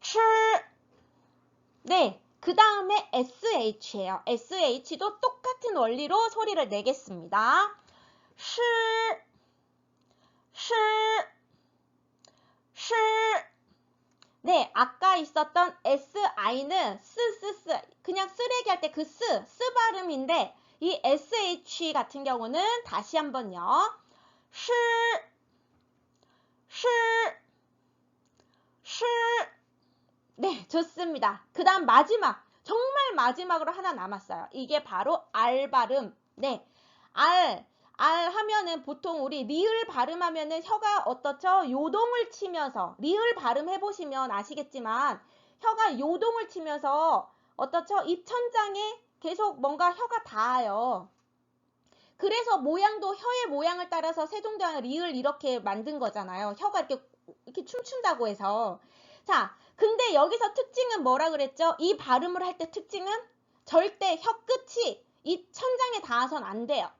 치. 네, 그 다음에 SH예요. SH도 똑같은 원리로 소리를 내겠습니다. 시, 시, 시. 네, 아까 있었던 SI는 쓰 그냥 쓰레기 할 때 그 쓰 발음인데 이 SH 같은 경우는 다시 한번요. 시, 시, 시. 네, 좋습니다. 그 다음 마지막, 정말 마지막으로 하나 남았어요. 이게 바로 R 발음. 네, R 하면은 보통 우리 리을 발음하면은 혀가 어떻죠? 요동을 치면서, 리을 발음 해보시면 아시겠지만 혀가 요동을 치면서 어떻죠? 입천장에 계속 뭔가 혀가 닿아요. 그래서 모양도 혀의 모양을 따라서 세종대왕 리을 이렇게 만든 거잖아요. 혀가 이렇게 춤춘다고 해서. 자, 근데 여기서 특징은 뭐라 그랬죠? 이 발음을 할 때 특징은 절대 혀 끝이 입 천장에 닿아선 안 돼요.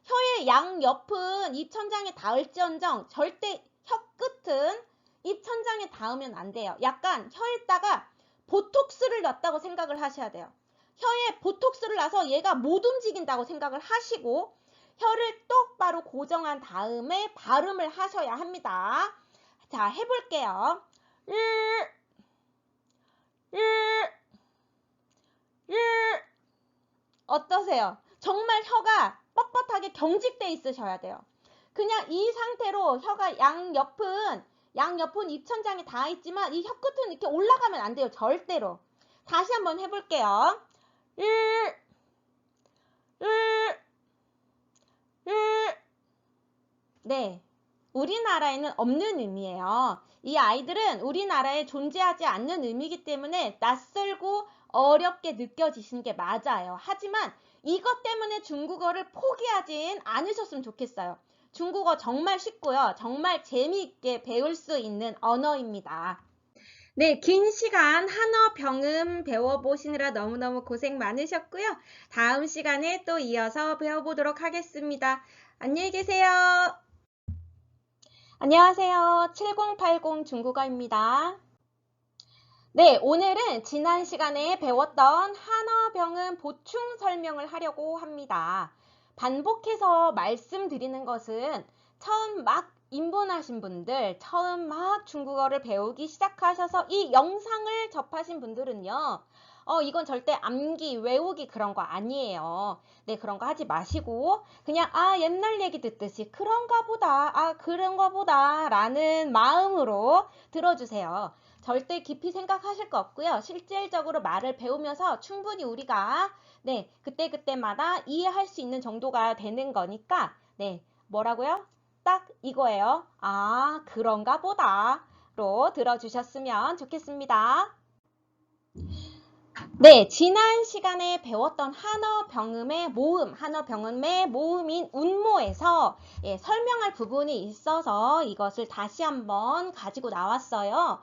혀의 양옆은 입 천장에 닿을지언정 절대 혀 끝은 입 천장에 닿으면 안 돼요. 약간 혀에다가 보톡스를 놨다고 생각을 하셔야 돼요. 혀에 보톡스를 놔서 얘가 못 움직인다고 생각을 하시고 혀를 똑바로 고정한 다음에 발음을 하셔야 합니다. 자, 해볼게요. 어떠세요? 정말 혀가 뻣뻣하게 경직돼 있으셔야 돼요. 그냥 이 상태로 혀가 양옆은 입천장에 닿아 있지만 이 혀 끝은 이렇게 올라가면 안 돼요. 절대로. 다시 한번 해볼게요. 네, 우리나라에는 없는 의미예요. 이 아이들은 우리나라에 존재하지 않는 의미이기 때문에 낯설고 어렵게 느껴지시는 게 맞아요. 하지만 이것 때문에 중국어를 포기하진 않으셨으면 좋겠어요. 중국어 정말 쉽고요. 정말 재미있게 배울 수 있는 언어입니다. 네, 긴 시간 한어 병음 배워보시느라 너무너무 고생 많으셨고요. 다음 시간에 또 이어서 배워보도록 하겠습니다. 안녕히 계세요. 안녕하세요. 7080 중국어입니다. 네, 오늘은 지난 시간에 배웠던 한어 병음 보충 설명을 하려고 합니다. 반복해서 말씀드리는 것은 처음 막 입문하신 분들, 처음 막 중국어를 배우기 시작하셔서 이 영상을 접하신 분들은요, 이건 절대 암기, 외우기 그런 거 아니에요. 네, 그런 거 하지 마시고, 그냥, 옛날 얘기 듣듯이 그런가 보다, 그런가 보다, 라는 마음으로 들어주세요. 절대 깊이 생각하실 거 없고요. 실질적으로 말을 배우면서 충분히 우리가, 네, 그때그때마다 이해할 수 있는 정도가 되는 거니까, 네, 뭐라고요? 딱 이거예요. 그런가 보다로 들어주셨으면 좋겠습니다. 네, 지난 시간에 배웠던 한어병음의 모음, 한어병음의 모음인 운모에서 설명할 부분이 있어서 이것을 다시 한번 가지고 나왔어요.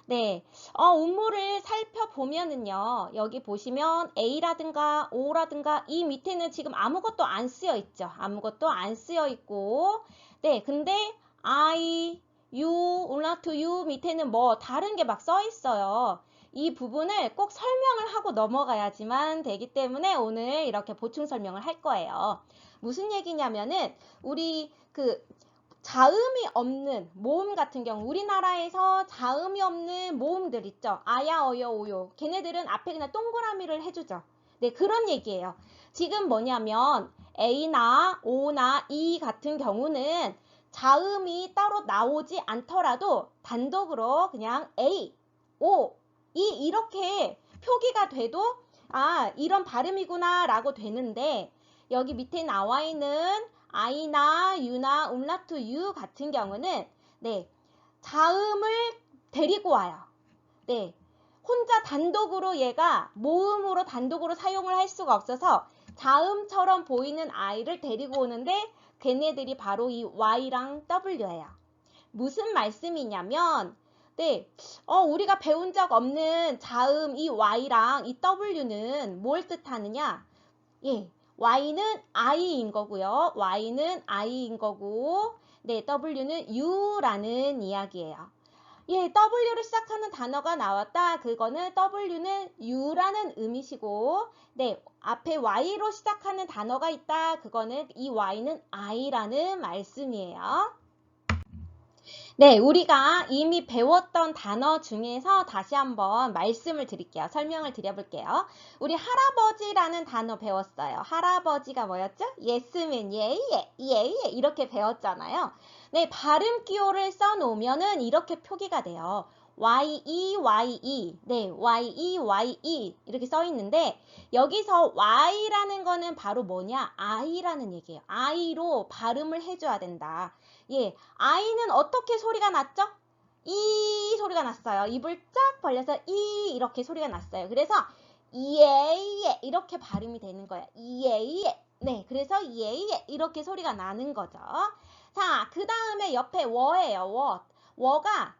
네, 운모를 살펴보면은요, 여기 보시면 A라든가 O라든가 이 밑에는 지금 아무것도 안 쓰여 있죠. 아무것도 안 쓰여 있고, 네, 근데 I, you, umlaut you 밑에는 뭐 다른 게 막 써 있어요. 이 부분을 꼭 설명을 하고 넘어가야지만 되기 때문에 오늘 이렇게 보충 설명을 할 거예요. 무슨 얘기냐면은 우리 자음이 없는 모음 같은 경우 우리나라에서 자음이 없는 모음들 있죠. 아야, 어여, 오요. 걔네들은 앞에 그냥 동그라미를 해주죠. 네, 그런 얘기예요. 지금 뭐냐면 A나 O나 E 같은 경우는 자음이 따로 나오지 않더라도 단독으로 그냥 A, O, E 이렇게 표기가 돼도 이런 발음이구나 라고 되는데 여기 밑에 나와 있는 I나 U나 umlaut U 같은 경우는 네, 자음을 데리고 와요. 네, 혼자 단독으로 얘가 모음으로 단독으로 사용을 할 수가 없어서 자음처럼 보이는 I를 데리고 오는데 걔네들이 바로 이 Y랑 W예요. 무슨 말씀이냐면 네, 우리가 배운 적 없는 자음 이 Y랑 이 W는 뭘 뜻하느냐? 예, Y는 I인 거고요. Y는 I인 거고, 네, W는 U라는 이야기예요. 예, W로 시작하는 단어가 나왔다. 그거는 W는 U라는 의미시고, 네, 앞에 Y로 시작하는 단어가 있다. 그거는 이 Y는 I라는 말씀이에요. 네, 우리가 이미 배웠던 단어 중에서 다시 한번 말씀을 드릴게요. 설명을 드려볼게요. 우리 할아버지라는 단어 배웠어요. 할아버지가 뭐였죠? 예스면 예예, 예예 이렇게 배웠잖아요. 네, 발음 기호를 써놓으면은 이렇게 표기가 돼요. Y-E-Y-E, 네, Y-E-Y-E 이렇게 써 있는데 여기서 Y라는 거는 바로 뭐냐? I라는 얘기예요. I로 발음을 해줘야 된다. 예, I는 어떻게 소리가 났죠? 이 소리가 났어요. 입을 쫙 벌려서 이 이렇게 소리가 났어요. 그래서 예예 이렇게 발음이 되는 거예요. 예예. 네, 그래서 예예 이렇게 소리가 나는 거죠. 자, 그 다음에 옆에 워예요. 워. 워가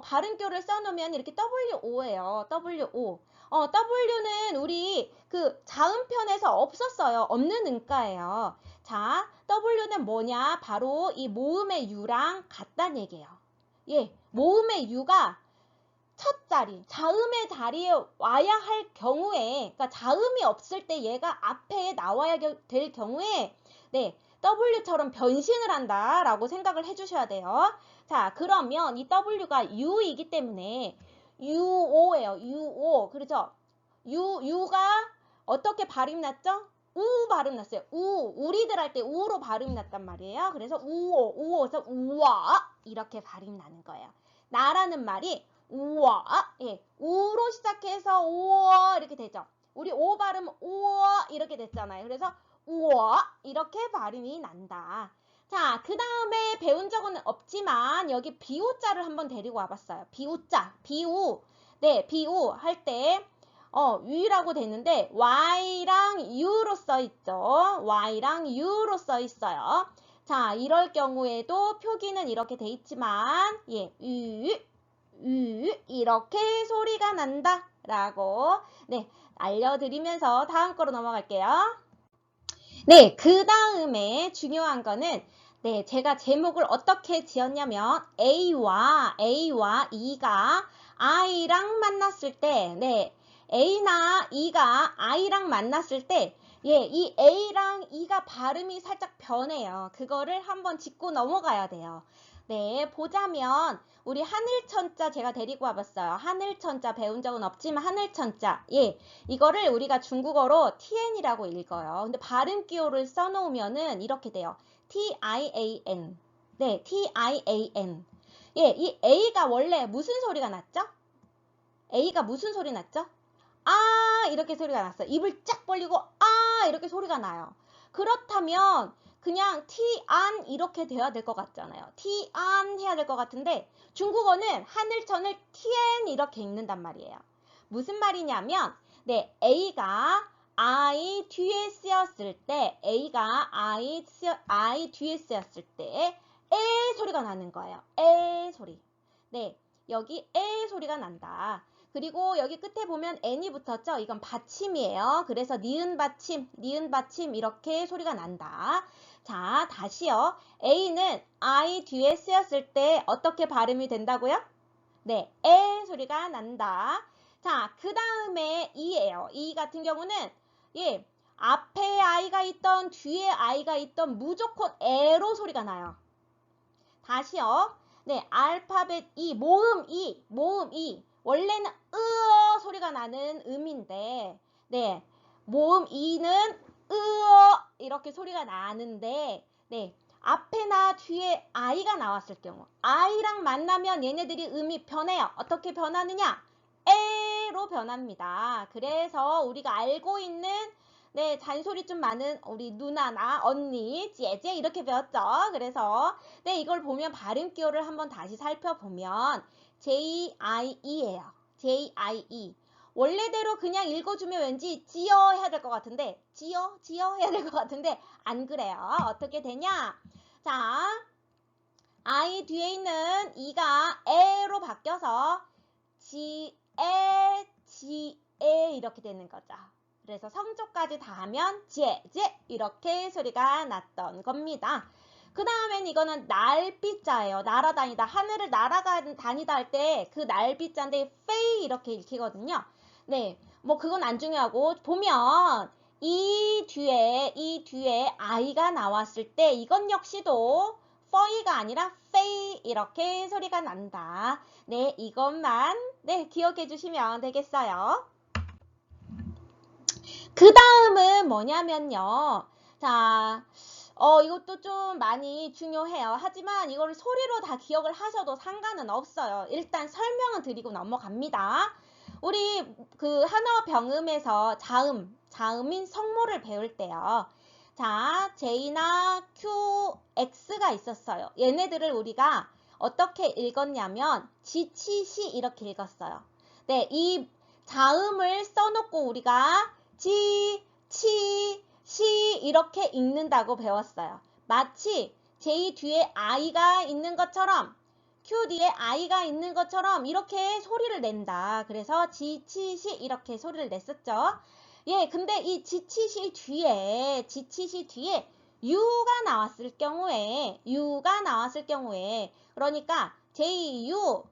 발음교를 써놓으면 이렇게 WO예요. WO. W는 우리 자음편에서 없었어요. 없는 음가예요. 자, W는 뭐냐? 바로 이 모음의 U랑 같다는 얘기예요. 예, 모음의 U가 첫 자리, 자음의 자리에 와야 할 경우에, 그러니까 자음이 없을 때 얘가 앞에 나와야 될 경우에, 네, W처럼 변신을 한다라고 생각을 해주셔야 돼요. 자, 그러면 이 W가 U이기 때문에 UO예요. UO. 그렇죠? U가 어떻게 발음이 났죠? 우 발음 났어요. 우리들 할 때 우로 발음이 났단 말이에요. 그래서 우어서 우와 이렇게 발음이 나는 거예요. 나라는 말이 우와, 예, 우로 시작해서 우와 이렇게 되죠. 우리 오 발음 우와 이렇게 됐잖아요. 그래서 우와 이렇게 발음이 난다. 자, 그 다음에 배운 적은 없지만 여기 비우자를 한번 데리고 와봤어요. 비우자, 비우. 네, 비우 할 때 U라고 되는데 Y랑 U로 써 있죠. Y랑 U로 써 있어요. 자, 이럴 경우에도 표기는 이렇게 돼 있지만 예, 이렇게 소리가 난다 라고 네, 알려드리면서 다음 거로 넘어갈게요. 네, 그 다음에 중요한 거는 네, 제가 제목을 어떻게 지었냐면 A와 E가 I랑 만났을 때 네, A나 E가 I랑 만났을 때, 이 A랑 E가 발음이 살짝 변해요. 그거를 한번 짚고 넘어가야 돼요. 네, 보자면 우리 하늘천자 제가 데리고 와봤어요. 하늘천자 배운 적은 없지만 하늘천자. 이거를 우리가 중국어로 TN이라고 읽어요. 근데 발음 기호를 써놓으면은 이렇게 돼요. TIAN. 네, TIAN. 이 A가 원래 무슨 소리가 났죠? A가 무슨 소리 났죠? 아, 이렇게 소리가 났어요. 입을 쫙 벌리고 아, 이렇게 소리가 나요. 그렇다면 그냥 티안 이렇게 돼야 될 것 같잖아요. 티안 해야 될 것 같은데 중국어는 하늘천을 티엔 이렇게 읽는단 말이에요. 무슨 말이냐면 A가 I 뒤에 쓰였을 때 A가 I 뒤에 쓰였을 때 에 소리가 나는 거예요. 에 소리. 네, 여기 에 소리가 난다. 그리고 여기 끝에 보면 n이 붙었죠? 이건 받침이에요. 그래서 니은 받침 이렇게 소리가 난다. 자, 다시요. A는 I 뒤에 쓰였을 때 어떻게 발음이 된다고요? 네, 에 소리가 난다. 자, 그 다음에 E예요. E 같은 경우는 앞에 I가 있던 뒤에 I가 있던 무조건 에로 소리가 나요. 다시요. 네, 알파벳 E, 모음 E. 원래는 으어 소리가 나는 음인데, 네, 모음 E는 으어 이렇게 소리가 나는데, 네, 앞에나 뒤에 I가 나왔을 경우, I랑 만나면 얘네들이 음이 변해요. 어떻게 변하느냐? 에로 변합니다. 그래서 우리가 알고 있는 잔소리 좀 많은 우리 누나나 언니,姐姐 이렇게 배웠죠. 그래서 이걸 보면 발음 기호를 한번 다시 살펴보면 J-I-E예요. J-I-E. 원래대로 그냥 읽어주면 왠지 지어 해야 될 것 같은데 지어 해야 될 것 같은데 안 그래요. 어떻게 되냐? 자, I 뒤에 있는 E가 에로 바뀌어서 지에 이렇게 되는 거죠. 그래서 성조까지 다 하면 제 이렇게 소리가 났던 겁니다. 그 다음엔 이거는 날비자예요. 날아다니다. 하늘을 날아다니다 할 때 그 날비자인데 페이 이렇게 읽히거든요. 네, 뭐 그건 안 중요하고 보면 이 뒤에 I가 나왔을 때 이건 역시도 페이가 아니라 페이 이렇게 소리가 난다. 네, 이것만 기억해 주시면 되겠어요. 그 다음은 뭐냐면요. 자, 이것도 좀 많이 중요해요. 하지만 이거를 소리로 다 기억을 하셔도 상관은 없어요. 일단 설명을 드리고 넘어갑니다. 우리 그 한어 병음에서 자음인 성모를 배울 때요. 자, J나 Q, X가 있었어요. 얘네들을 우리가 어떻게 읽었냐면 지치시 이렇게 읽었어요. 네, 이 자음을 써놓고 우리가 지, 치, 시 이렇게 읽는다고 배웠어요. 마치 J 뒤에 I가 있는 것처럼 Q 뒤에 I가 있는 것처럼 이렇게 소리를 낸다. 그래서 지, 치, 시 이렇게 소리를 냈었죠. 근데 이 지치시 뒤에 U가 나왔을 경우에 그러니까 JU,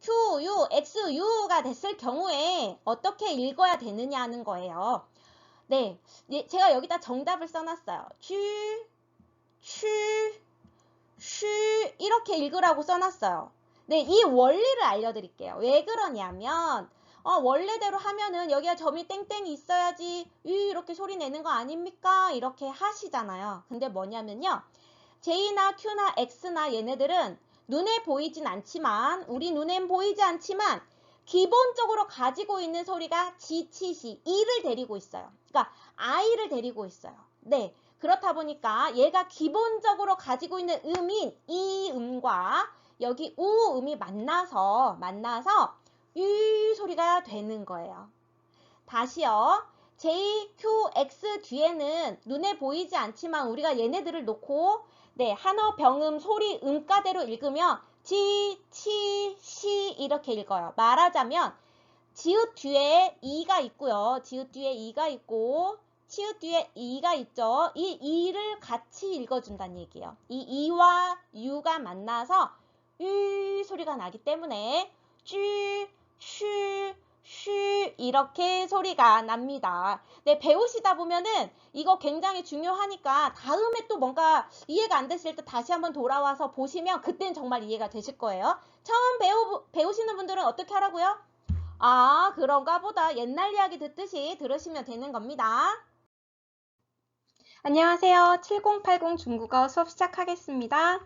QU, XU가 됐을 경우에 어떻게 읽어야 되느냐 하는 거예요. 네, 제가 여기다 정답을 써놨어요. 슈 이렇게 읽으라고 써놨어요. 네, 이 원리를 알려드릴게요. 왜 그러냐면 원래대로 하면은 여기가 점이 땡땡이 있어야지 이렇게 소리 내는 거 아닙니까? 이렇게 하시잖아요. 근데 뭐냐면요. J나 Q나 X나 얘네들은 눈에 보이진 않지만 우리 눈엔 보이지 않지만 기본적으로 가지고 있는 소리가 지치시, E를 데리고 있어요. 그러니까 I를 데리고 있어요. 네, 그렇다 보니까 얘가 기본적으로 가지고 있는 음인 이 음과 여기 우 음이 만나서 유 소리가 되는 거예요. 다시요. J, Q, X 뒤에는 눈에 보이지 않지만 우리가 얘네들을 놓고 한어 병음 소리 음가대로 읽으면 지, 치, 시 이렇게 읽어요. 말하자면 지읒 뒤에 이가 있고요. 지읒 뒤에 이가 있고 치읒 뒤에 이가 있죠. 이 이를 같이 읽어준다는 얘기예요. 이 이와 유가 만나서 유 소리가 나기 때문에 쭈, 슈, 슈 이렇게 이렇게 소리가 납니다. 네, 배우시다 보면은 이거 굉장히 중요하니까 다음에 또 뭔가 이해가 안 됐을 때 다시 한번 돌아와서 보시면 그때는 정말 이해가 되실 거예요. 처음 배우시는 분들은 어떻게 하라고요? 아, 그런가 보다. 옛날 이야기 듣듯이 들으시면 되는 겁니다. 안녕하세요. 7080 중국어 수업 시작하겠습니다.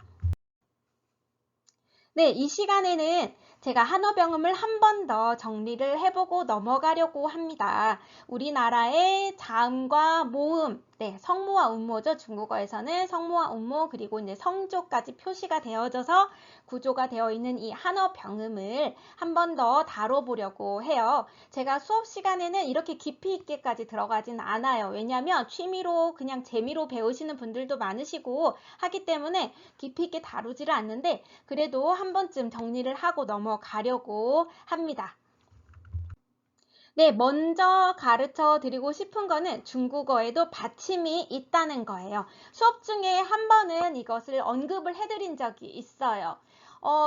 네, 이 시간에는 제가 한어병음을 한 번 더 정리를 해보고 넘어가려고 합니다. 우리나라의 자음과 모음, 네, 성모와 음모죠. 중국어에서는 성모와 음모 그리고 이제 성조까지 표시가 되어져서 구조가 되어 있는 이 한어병음을 한 번 더 다뤄보려고 해요. 제가 수업 시간에는 이렇게 깊이 있게까지 들어가진 않아요. 왜냐하면 취미로 그냥 재미로 배우시는 분들도 많으시고 하기 때문에 깊이 있게 다루지를 않는데 그래도 한 번쯤 정리를 하고 넘어가려고 합니다. 네, 먼저 가르쳐 드리고 싶은 거는 중국어에도 받침이 있다는 거예요. 수업 중에 한 번은 이것을 언급을 해드린 적이 있어요.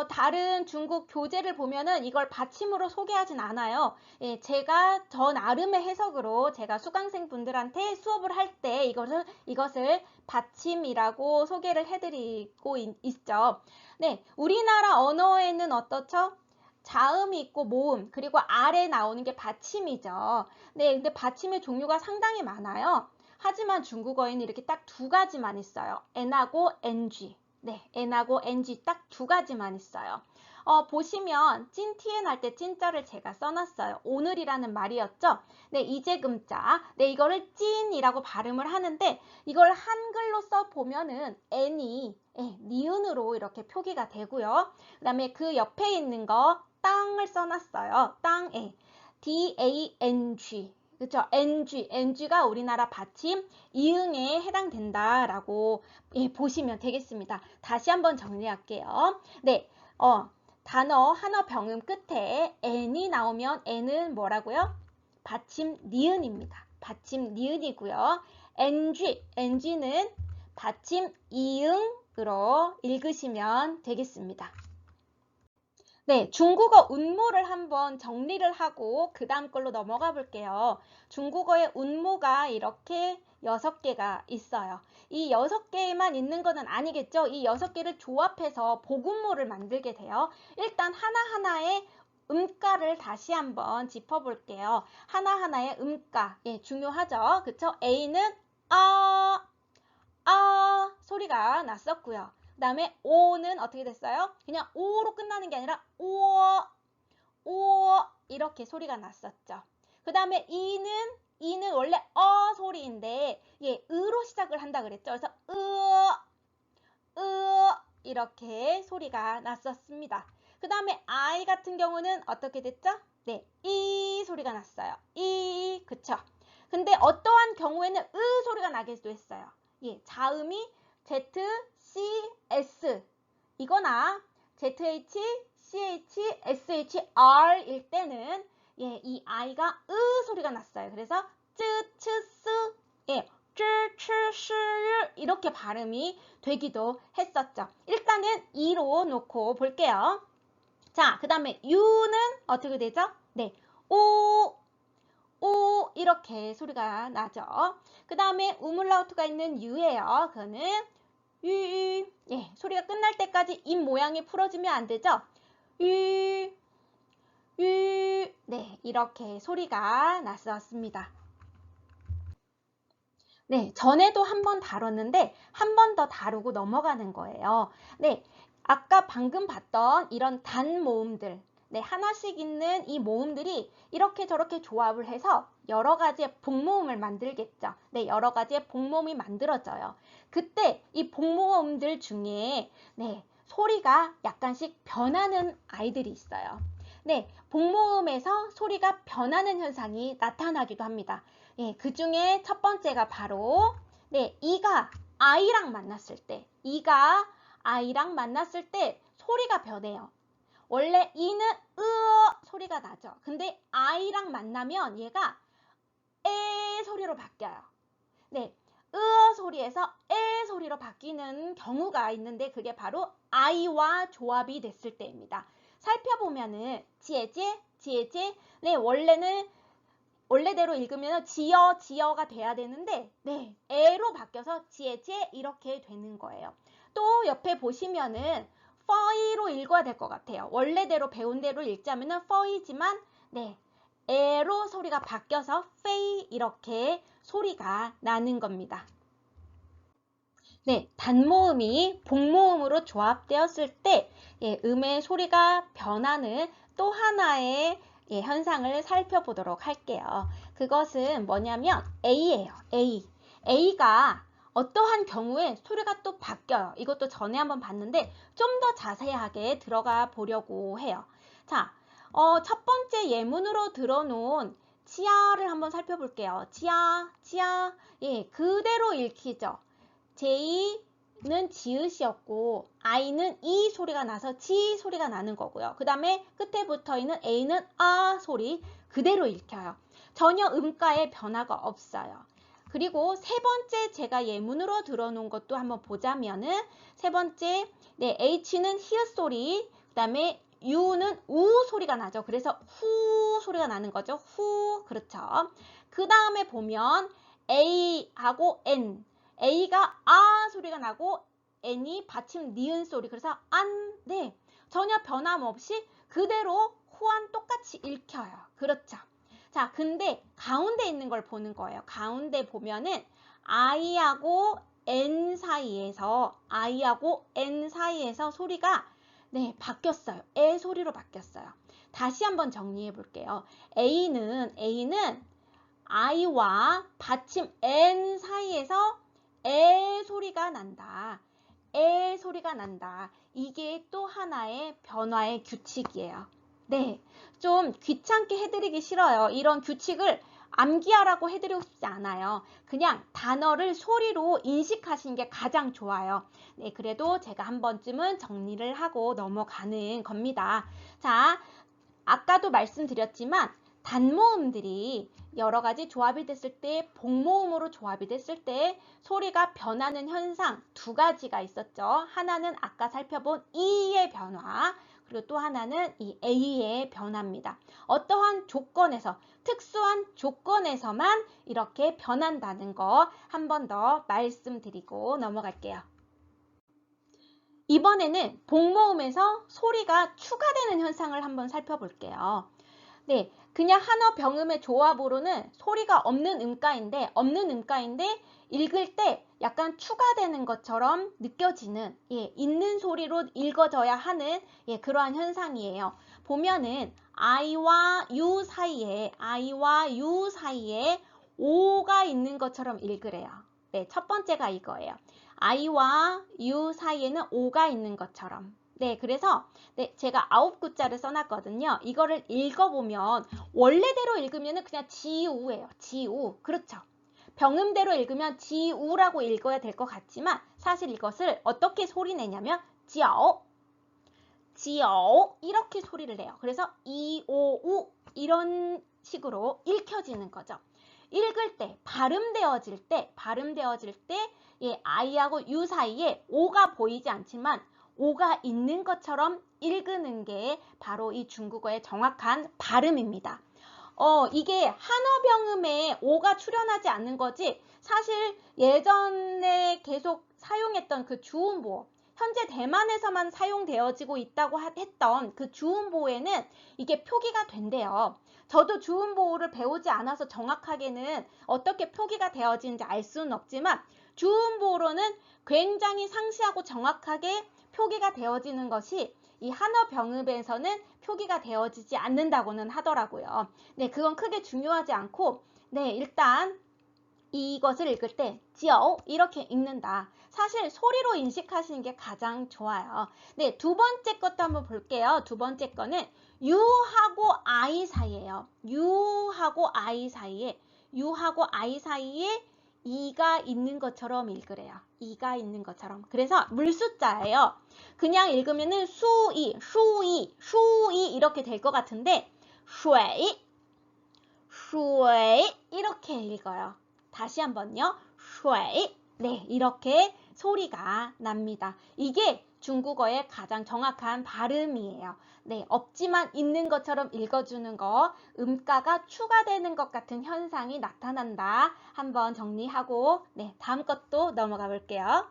다른 중국 교재를 보면은 이걸 받침으로 소개하진 않아요. 예, 제가 저 나름의 해석으로 제가 수강생 분들한테 수업을 할 때 이것을 받침이라고 소개를 해드리고 있죠. 네, 우리나라 언어에는 어떻죠? 자음이 있고 모음, 그리고 아래 나오는 게 받침이죠. 네, 근데 받침의 종류가 상당히 많아요. 하지만 중국어에는 이렇게 딱 두 가지만 있어요. n하고 ng. 네, n하고 ng 딱 두 가지만 있어요. 보시면 찐티엔 할 때 찐자를 제가 써놨어요. 오늘이라는 말이었죠. 네, 이재금자. 네, 이거를 찐이라고 발음을 하는데 이걸 한글로 써보면은 n이 니은으로 이렇게 표기가 되고요. 그 다음에 그 옆에 있는 거 땅을 써놨어요. 땅에 DANG. 그쵸? NG가 우리나라 받침 이응에 해당된다라고 보시면 되겠습니다. 다시 한번 정리할게요. 네, 단어 한어 병음 끝에 n이 나오면 n은 뭐라고요? 받침 니은입니다. 받침 니은이고요. ng는 받침 이응으로 읽으시면 되겠습니다. 네, 중국어 운모를 한번 정리를 하고 그 다음 걸로 넘어가 볼게요. 중국어의 운모가 이렇게 6개가 있어요. 이 6개만 있는 것은 아니겠죠? 이 6개를 조합해서 복운모를 만들게 돼요. 일단 하나하나의 음가를 다시 한번 짚어볼게요. 하나하나의 음가, 중요하죠? 그쵸? A는 소리가 났었고요. 그 다음에 오는 어떻게 됐어요? 그냥 오로 끝나는 게 아니라 오 이렇게 소리가 났었죠. 그 다음에 이는 원래 소리인데 으로 시작을 한다 그랬죠. 그래서 이렇게 소리가 났었습니다. 그 다음에 I 같은 경우는 어떻게 됐죠? 네, 이 소리가 났어요. 그쵸? 근데 어떠한 경우에는 소리가 나기도 했어요. 자음이 Z, C, S 이거나 ZH, CH, SH, R일 때는 이 I가 소리가 났어요. 그래서 쯔, 츠, 스, 쯔, 츠, 시, 이렇게 발음이 되기도 했었죠. 일단은 이로 놓고 볼게요. 자, 그 다음에 U는 어떻게 되죠? 네, 오 이렇게 소리가 나죠. 그 다음에 우물라우트가 있는 U예요. 그거는 유, 소리가 끝날 때까지 입 모양이 풀어지면 안 되죠. 유, 네, 이렇게 소리가 났었습니다. 네, 전에도 한번 다뤘는데 한 번 더 다루고 넘어가는 거예요. 네, 아까 방금 봤던 이런 단모음들, 네, 하나씩 있는 이 모음들이 이렇게 저렇게 조합을 해서 여러 가지의 복모음을 만들겠죠. 네, 여러 가지의 복모음이 만들어져요. 그때 이 복모음들 중에 소리가 약간씩 변하는 아이들이 있어요. 네, 복모음에서 소리가 변하는 현상이 나타나기도 합니다. 그 중에 첫 번째가 바로 이가 아이랑 만났을 때 소리가 변해요. 원래 이는 소리가 나죠. 근데 아이랑 만나면 얘가 에 소리로 바뀌어요. 네, 소리에서 에 소리로 바뀌는 경우가 있는데 그게 바로 아이와 조합이 됐을 때입니다. 살펴보면은 지에제, 네, 원래는 원래대로 읽으면 지어, 지어가 돼야 되는데 네, 에로 바뀌어서 지에, 지에 이렇게 되는 거예요. 또 옆에 보시면은 퍼이로 읽어야 될 것 같아요. 원래대로 배운 대로 읽자면은 퍼이지만 네, 에로 소리가 바뀌어서 페이 이렇게 소리가 나는 겁니다. 네, 단모음이 복모음으로 조합되었을 때 음의 소리가 변하는 또 하나의 현상을 살펴보도록 할게요. 그것은 뭐냐면 A예요. A. A가 어떠한 경우에 소리가 또 바뀌어요. 이것도 전에 한번 봤는데 좀 더 자세하게 들어가 보려고 해요. 자, 첫 번째 예문으로 들어놓은 치아를 한번 살펴볼게요. 치아, 치아. 예, 그대로 읽히죠. J는 지읒이었고 I는 이 소리가 나서 지 소리가 나는 거고요. 그 다음에 끝에 붙어 있는 A는 아 소리 그대로 읽혀요. 전혀 음가에 변화가 없어요. 그리고 세 번째 제가 예문으로 들어놓은 것도 한번 보자면은 세 번째 네, H는 히읗 소리 그 다음에 U는 우 소리가 나죠. 그래서 후 소리가 나는 거죠. 후 그렇죠. 그 다음에 보면 A하고 N A가 아 소리가 나고 N이 받침 니은 소리 그래서 안, 네 전혀 변함없이 그대로 호안 똑같이 읽혀요. 그렇죠. 자 근데 가운데 있는 걸 보는 거예요. 가운데 보면은 I하고 N 사이에서 I하고 N 사이에서 소리가 네 바뀌었어요. 에 소리로 바뀌었어요. 다시 한번 정리해 볼게요. A는 I와 받침 N 사이에서 에 소리가 난다. 에 소리가 난다. 이게 또 하나의 변화의 규칙이에요. 네, 좀 귀찮게 해드리기 싫어요. 이런 규칙을 암기하라고 해드리고 싶지 않아요. 그냥 단어를 소리로 인식하시는 게 가장 좋아요. 네, 그래도 제가 한 번쯤은 정리를 하고 넘어가는 겁니다. 자, 아까도 말씀드렸지만 단모음들이 여러 가지 조합이 됐을 때 복모음으로 조합이 됐을 때 소리가 변하는 현상 두 가지가 있었죠. 하나는 아까 살펴본 E의 변화 그리고 또 하나는 이 A의 변화입니다. 어떠한 조건에서 특수한 조건에서만 이렇게 변한다는 거 한 번 더 말씀드리고 넘어갈게요. 이번에는 복모음에서 소리가 추가되는 현상을 한번 살펴볼게요. 네, 그냥 한어 병음의 조합으로는 소리가 없는 음가인데 읽을 때 약간 추가되는 것처럼 느껴지는 있는 소리로 읽어져야 하는 그러한 현상이에요. 보면은 I와 U 사이에 O가 있는 것처럼 읽으래요. 네, 첫 번째가 이거예요. I와 U 사이에는 O가 있는 것처럼. 네, 그래서 네, 제가 9글자를 써놨거든요. 이거를 읽어보면 원래대로 읽으면 그냥 지우예요. 지우. 그렇죠. 병음대로 읽으면 지우라고 읽어야 될 것 같지만 사실 이것을 어떻게 소리내냐면 지어, 지어 이렇게 소리를 내요. 그래서 이, 오, 우 이런 식으로 읽혀지는 거죠. 읽을 때, 발음되어질 때 I하고 U 사이에 O가 보이지 않지만 O가 있는 것처럼 읽는 게 바로 이 중국어의 정확한 발음입니다. 이게 한어병음에 O가 출현하지 않는 거지 사실 예전에 계속 사용했던 그 주음보어 현재 대만에서만 사용되어지고 있다고 했던 그 주음보어에는 이게 표기가 된대요. 저도 주음보어를 배우지 않아서 정확하게는 어떻게 표기가 되어지는지 알 수는 없지만 주음보어로는 굉장히 상세하고 정확하게 표기가 되어지는 것이 이 한어병음에서는 표기가 되어지지 않는다고는 하더라고요. 네, 그건 크게 중요하지 않고 네, 일단 이것을 읽을 때 지어 이렇게 읽는다. 사실 소리로 인식하시는 게 가장 좋아요. 네, 두 번째 것도 한번 볼게요. 두 번째 거는 U하고 I 사이에요. U하고 I 사이에 이가 있는 것처럼 읽으래요. 이가 있는 것처럼. 그래서 물숫자예요. 그냥 읽으면은 수이 이렇게 될 것 같은데 슈이 이렇게 읽어요. 다시 한번요. 슈이 네, 이렇게 소리가 납니다. 이게 중국어의 가장 정확한 발음이에요. 네, 없지만 있는 것처럼 읽어주는 거, 음가가 추가되는 것 같은 현상이 나타난다. 한번 정리하고 네, 다음 것도 넘어가 볼게요.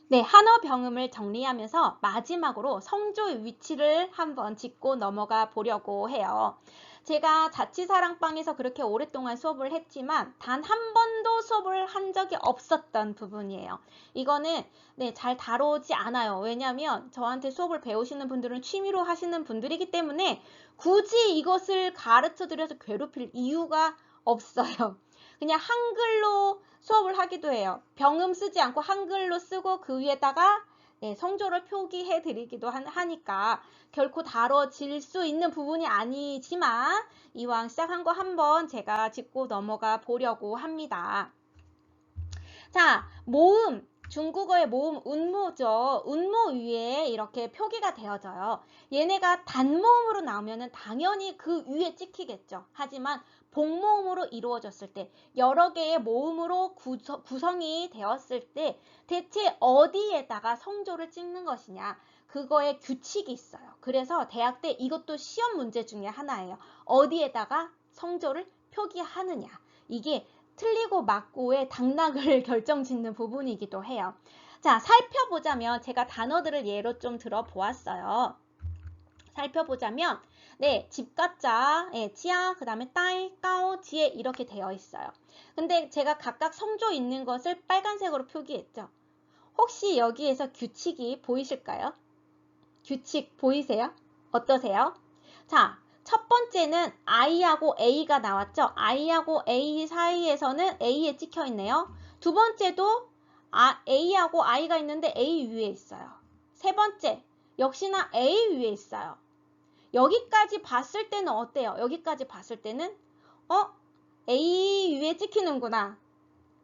네, 한어 병음을 정리하면서 마지막으로 성조의 위치를 한번 짚고 넘어가 보려고 해요. 제가 자취사랑방에서 그렇게 오랫동안 수업을 했지만 단 한 번도 수업을 한 적이 없었던 부분이에요. 이거는 네, 잘 다루지 않아요. 왜냐하면 저한테 수업을 배우시는 분들은 취미로 하시는 분들이기 때문에 굳이 이것을 가르쳐 드려서 괴롭힐 이유가 없어요. 그냥 한글로 수업을 하기도 해요. 병음 쓰지 않고 한글로 쓰고 그 위에다가 네, 성조를 표기해 드리기도 하니까 결코 다뤄질 수 있는 부분이 아니지만 이왕 시작한 거 한번 제가 짚고 넘어가 보려고 합니다. 자, 모음. 중국어의 모음 운모죠. 운모 위에 이렇게 표기가 되어져요. 얘네가 단모음으로 나오면 당연히 그 위에 찍히겠죠. 하지만 복모음으로 이루어졌을 때 여러 개의 모음으로 구성이 되었을 때 대체 어디에다가 성조를 찍는 것이냐, 그거에 규칙이 있어요. 그래서 대학 때 이것도 시험 문제 중에 하나예요. 어디에다가 성조를 표기하느냐. 이게 틀리고 맞고의 당락을 결정짓는 부분이기도 해요. 자, 살펴보자면 제가 단어들을 예로 좀 들어보았어요. 살펴보자면 네, 집가자, 예, 지아, 그 다음에 따이, 까오, 지에 이렇게 되어 있어요. 근데 제가 각각 성조 있는 것을 빨간색으로 표기했죠. 혹시 여기에서 규칙이 보이실까요? 규칙 보이세요? 어떠세요? 자, 첫 번째는 I하고 A가 나왔죠? I하고 A 사이에서는 A에 찍혀 있네요. 두 번째도 A하고 I가 있는데 A 위에 있어요. 세 번째, 역시나 A 위에 있어요. 여기까지 봤을 때는 어때요? 여기까지 봤을 때는 A 위에 찍히는구나.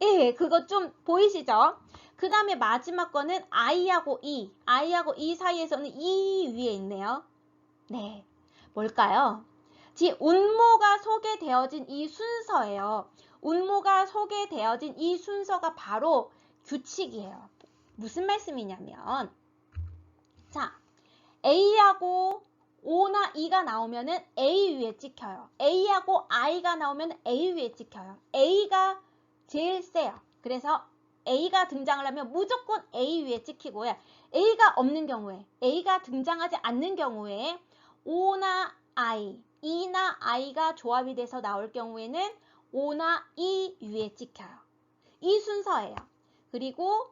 예, 그거 좀 보이시죠? 그 다음에 마지막 거는 I하고 E 사이에서는 E 위에 있네요. 네, 뭘까요? 운모가 소개되어진 이 순서예요. 운모가 소개되어진 이 순서가 바로 규칙이에요. 무슨 말씀이냐면, 자, A하고 O나 E가 나오면은 A 위에 찍혀요. A하고 I가 나오면 A 위에 찍혀요. A가 제일 세요. 그래서 A가 등장을 하면 무조건 A 위에 찍히고요. A가 없는 경우에, A가 등장하지 않는 경우에 O나 I, E나 I가 조합이 돼서 나올 경우에는 O나 E 위에 찍혀요. 이 순서예요. 그리고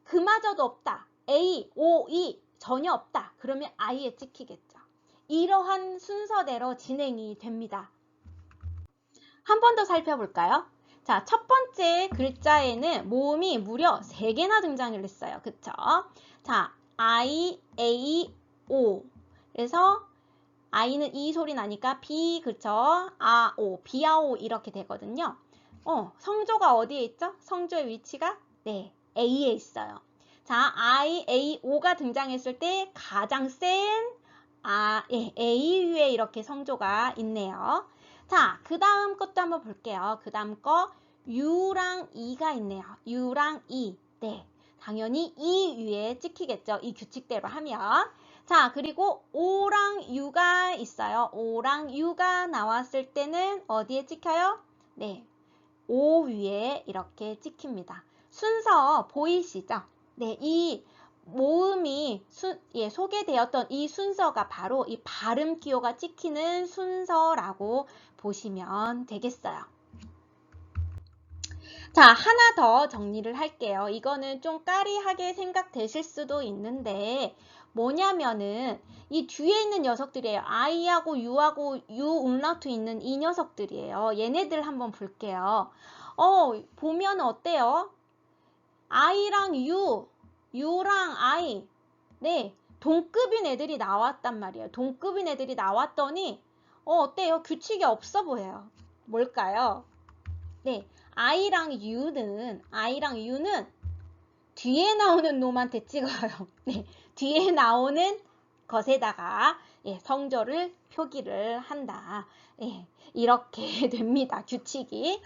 그마저도 없다. A, O, E 전혀 없다. 그러면 I에 찍히겠죠. 이러한 순서대로 진행이 됩니다. 한 번 더 살펴볼까요? 자, 첫 번째 글자에는 모음이 무려 3개나 등장을 했어요. 그쵸? 자, I, A, O. 그래서 I는 이 소리 나니까 B, 그쵸? 아, O, 비아오 이렇게 되거든요. 성조가 어디에 있죠? 성조의 위치가 네, A에 있어요. 자, I, A, O가 등장했을 때 가장 센 A 위에 이렇게 성조가 있네요. 자, 그 다음 것도 한번 볼게요. 그 다음 거 U랑 E가 있네요. U랑 E. 네, 당연히 E 위에 찍히겠죠. 이 규칙대로 하면. 자, 그리고 O랑 U가 있어요. O랑 U가 나왔을 때는 어디에 찍혀요? 네, O 위에 이렇게 찍힙니다. 순서 보이시죠? 네, 이 모음이 소개되었던 이 순서가 바로 이 발음 기호가 찍히는 순서라고 보시면 되겠어요. 자, 하나 더 정리를 할게요. 이거는 좀 까리하게 생각되실 수도 있는데 뭐냐면은 이 뒤에 있는 녀석들이에요. I하고 U하고 U 음라우트 있는 이 녀석들이에요. 얘네들 한번 볼게요. 보면 어때요? I랑 U, U랑 I, 네, 동급인 애들이 나왔단 말이에요. 동급인 애들이 나왔더니 어때요? 규칙이 없어 보여요. 뭘까요? 네, I랑 U는 뒤에 나오는 놈한테 찍어요. 네, 뒤에 나오는 것에다가 예, 성조를 표기를 한다. 예, 이렇게 됩니다. 규칙이.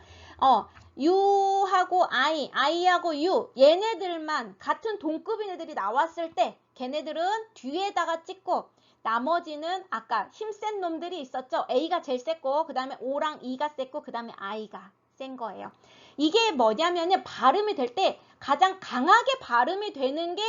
you하고 I하고 you 얘네들만 같은 동급인 애들이 나왔을 때 걔네들은 뒤에다가 찍고 나머지는 아까 힘센 놈들이 있었죠. A가 제일 셌고 그 다음에 O랑 E가 셌고 그 다음에 I가 센 거예요. 이게 뭐냐면은 발음이 될 때 가장 강하게 발음이 되는 게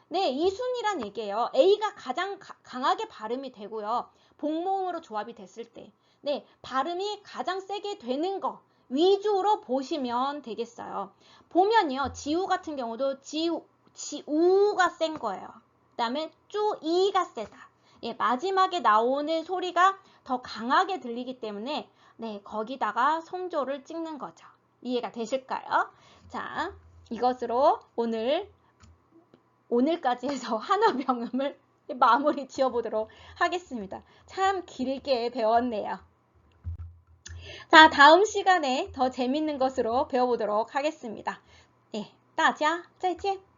네, 이순이란 얘기예요. A가 가장 강하게 발음이 되고요. 복모음으로 조합이 됐을 때 네, 발음이 가장 세게 되는 거 위주로 보시면 되겠어요. 보면요. 지우 같은 경우도 지우가 센 거예요. 그 다음에 쭈이가 세다. 예, 마지막에 나오는 소리가 더 강하게 들리기 때문에 네, 거기다가 성조를 찍는 거죠. 이해가 되실까요? 자, 이것으로 오늘까지 해서 한어 병음을 마무리 지어보도록 하겠습니다. 참 길게 배웠네요. 자, 다음 시간에 더 재밌는 것으로 배워보도록 하겠습니다. 예, 大家再见。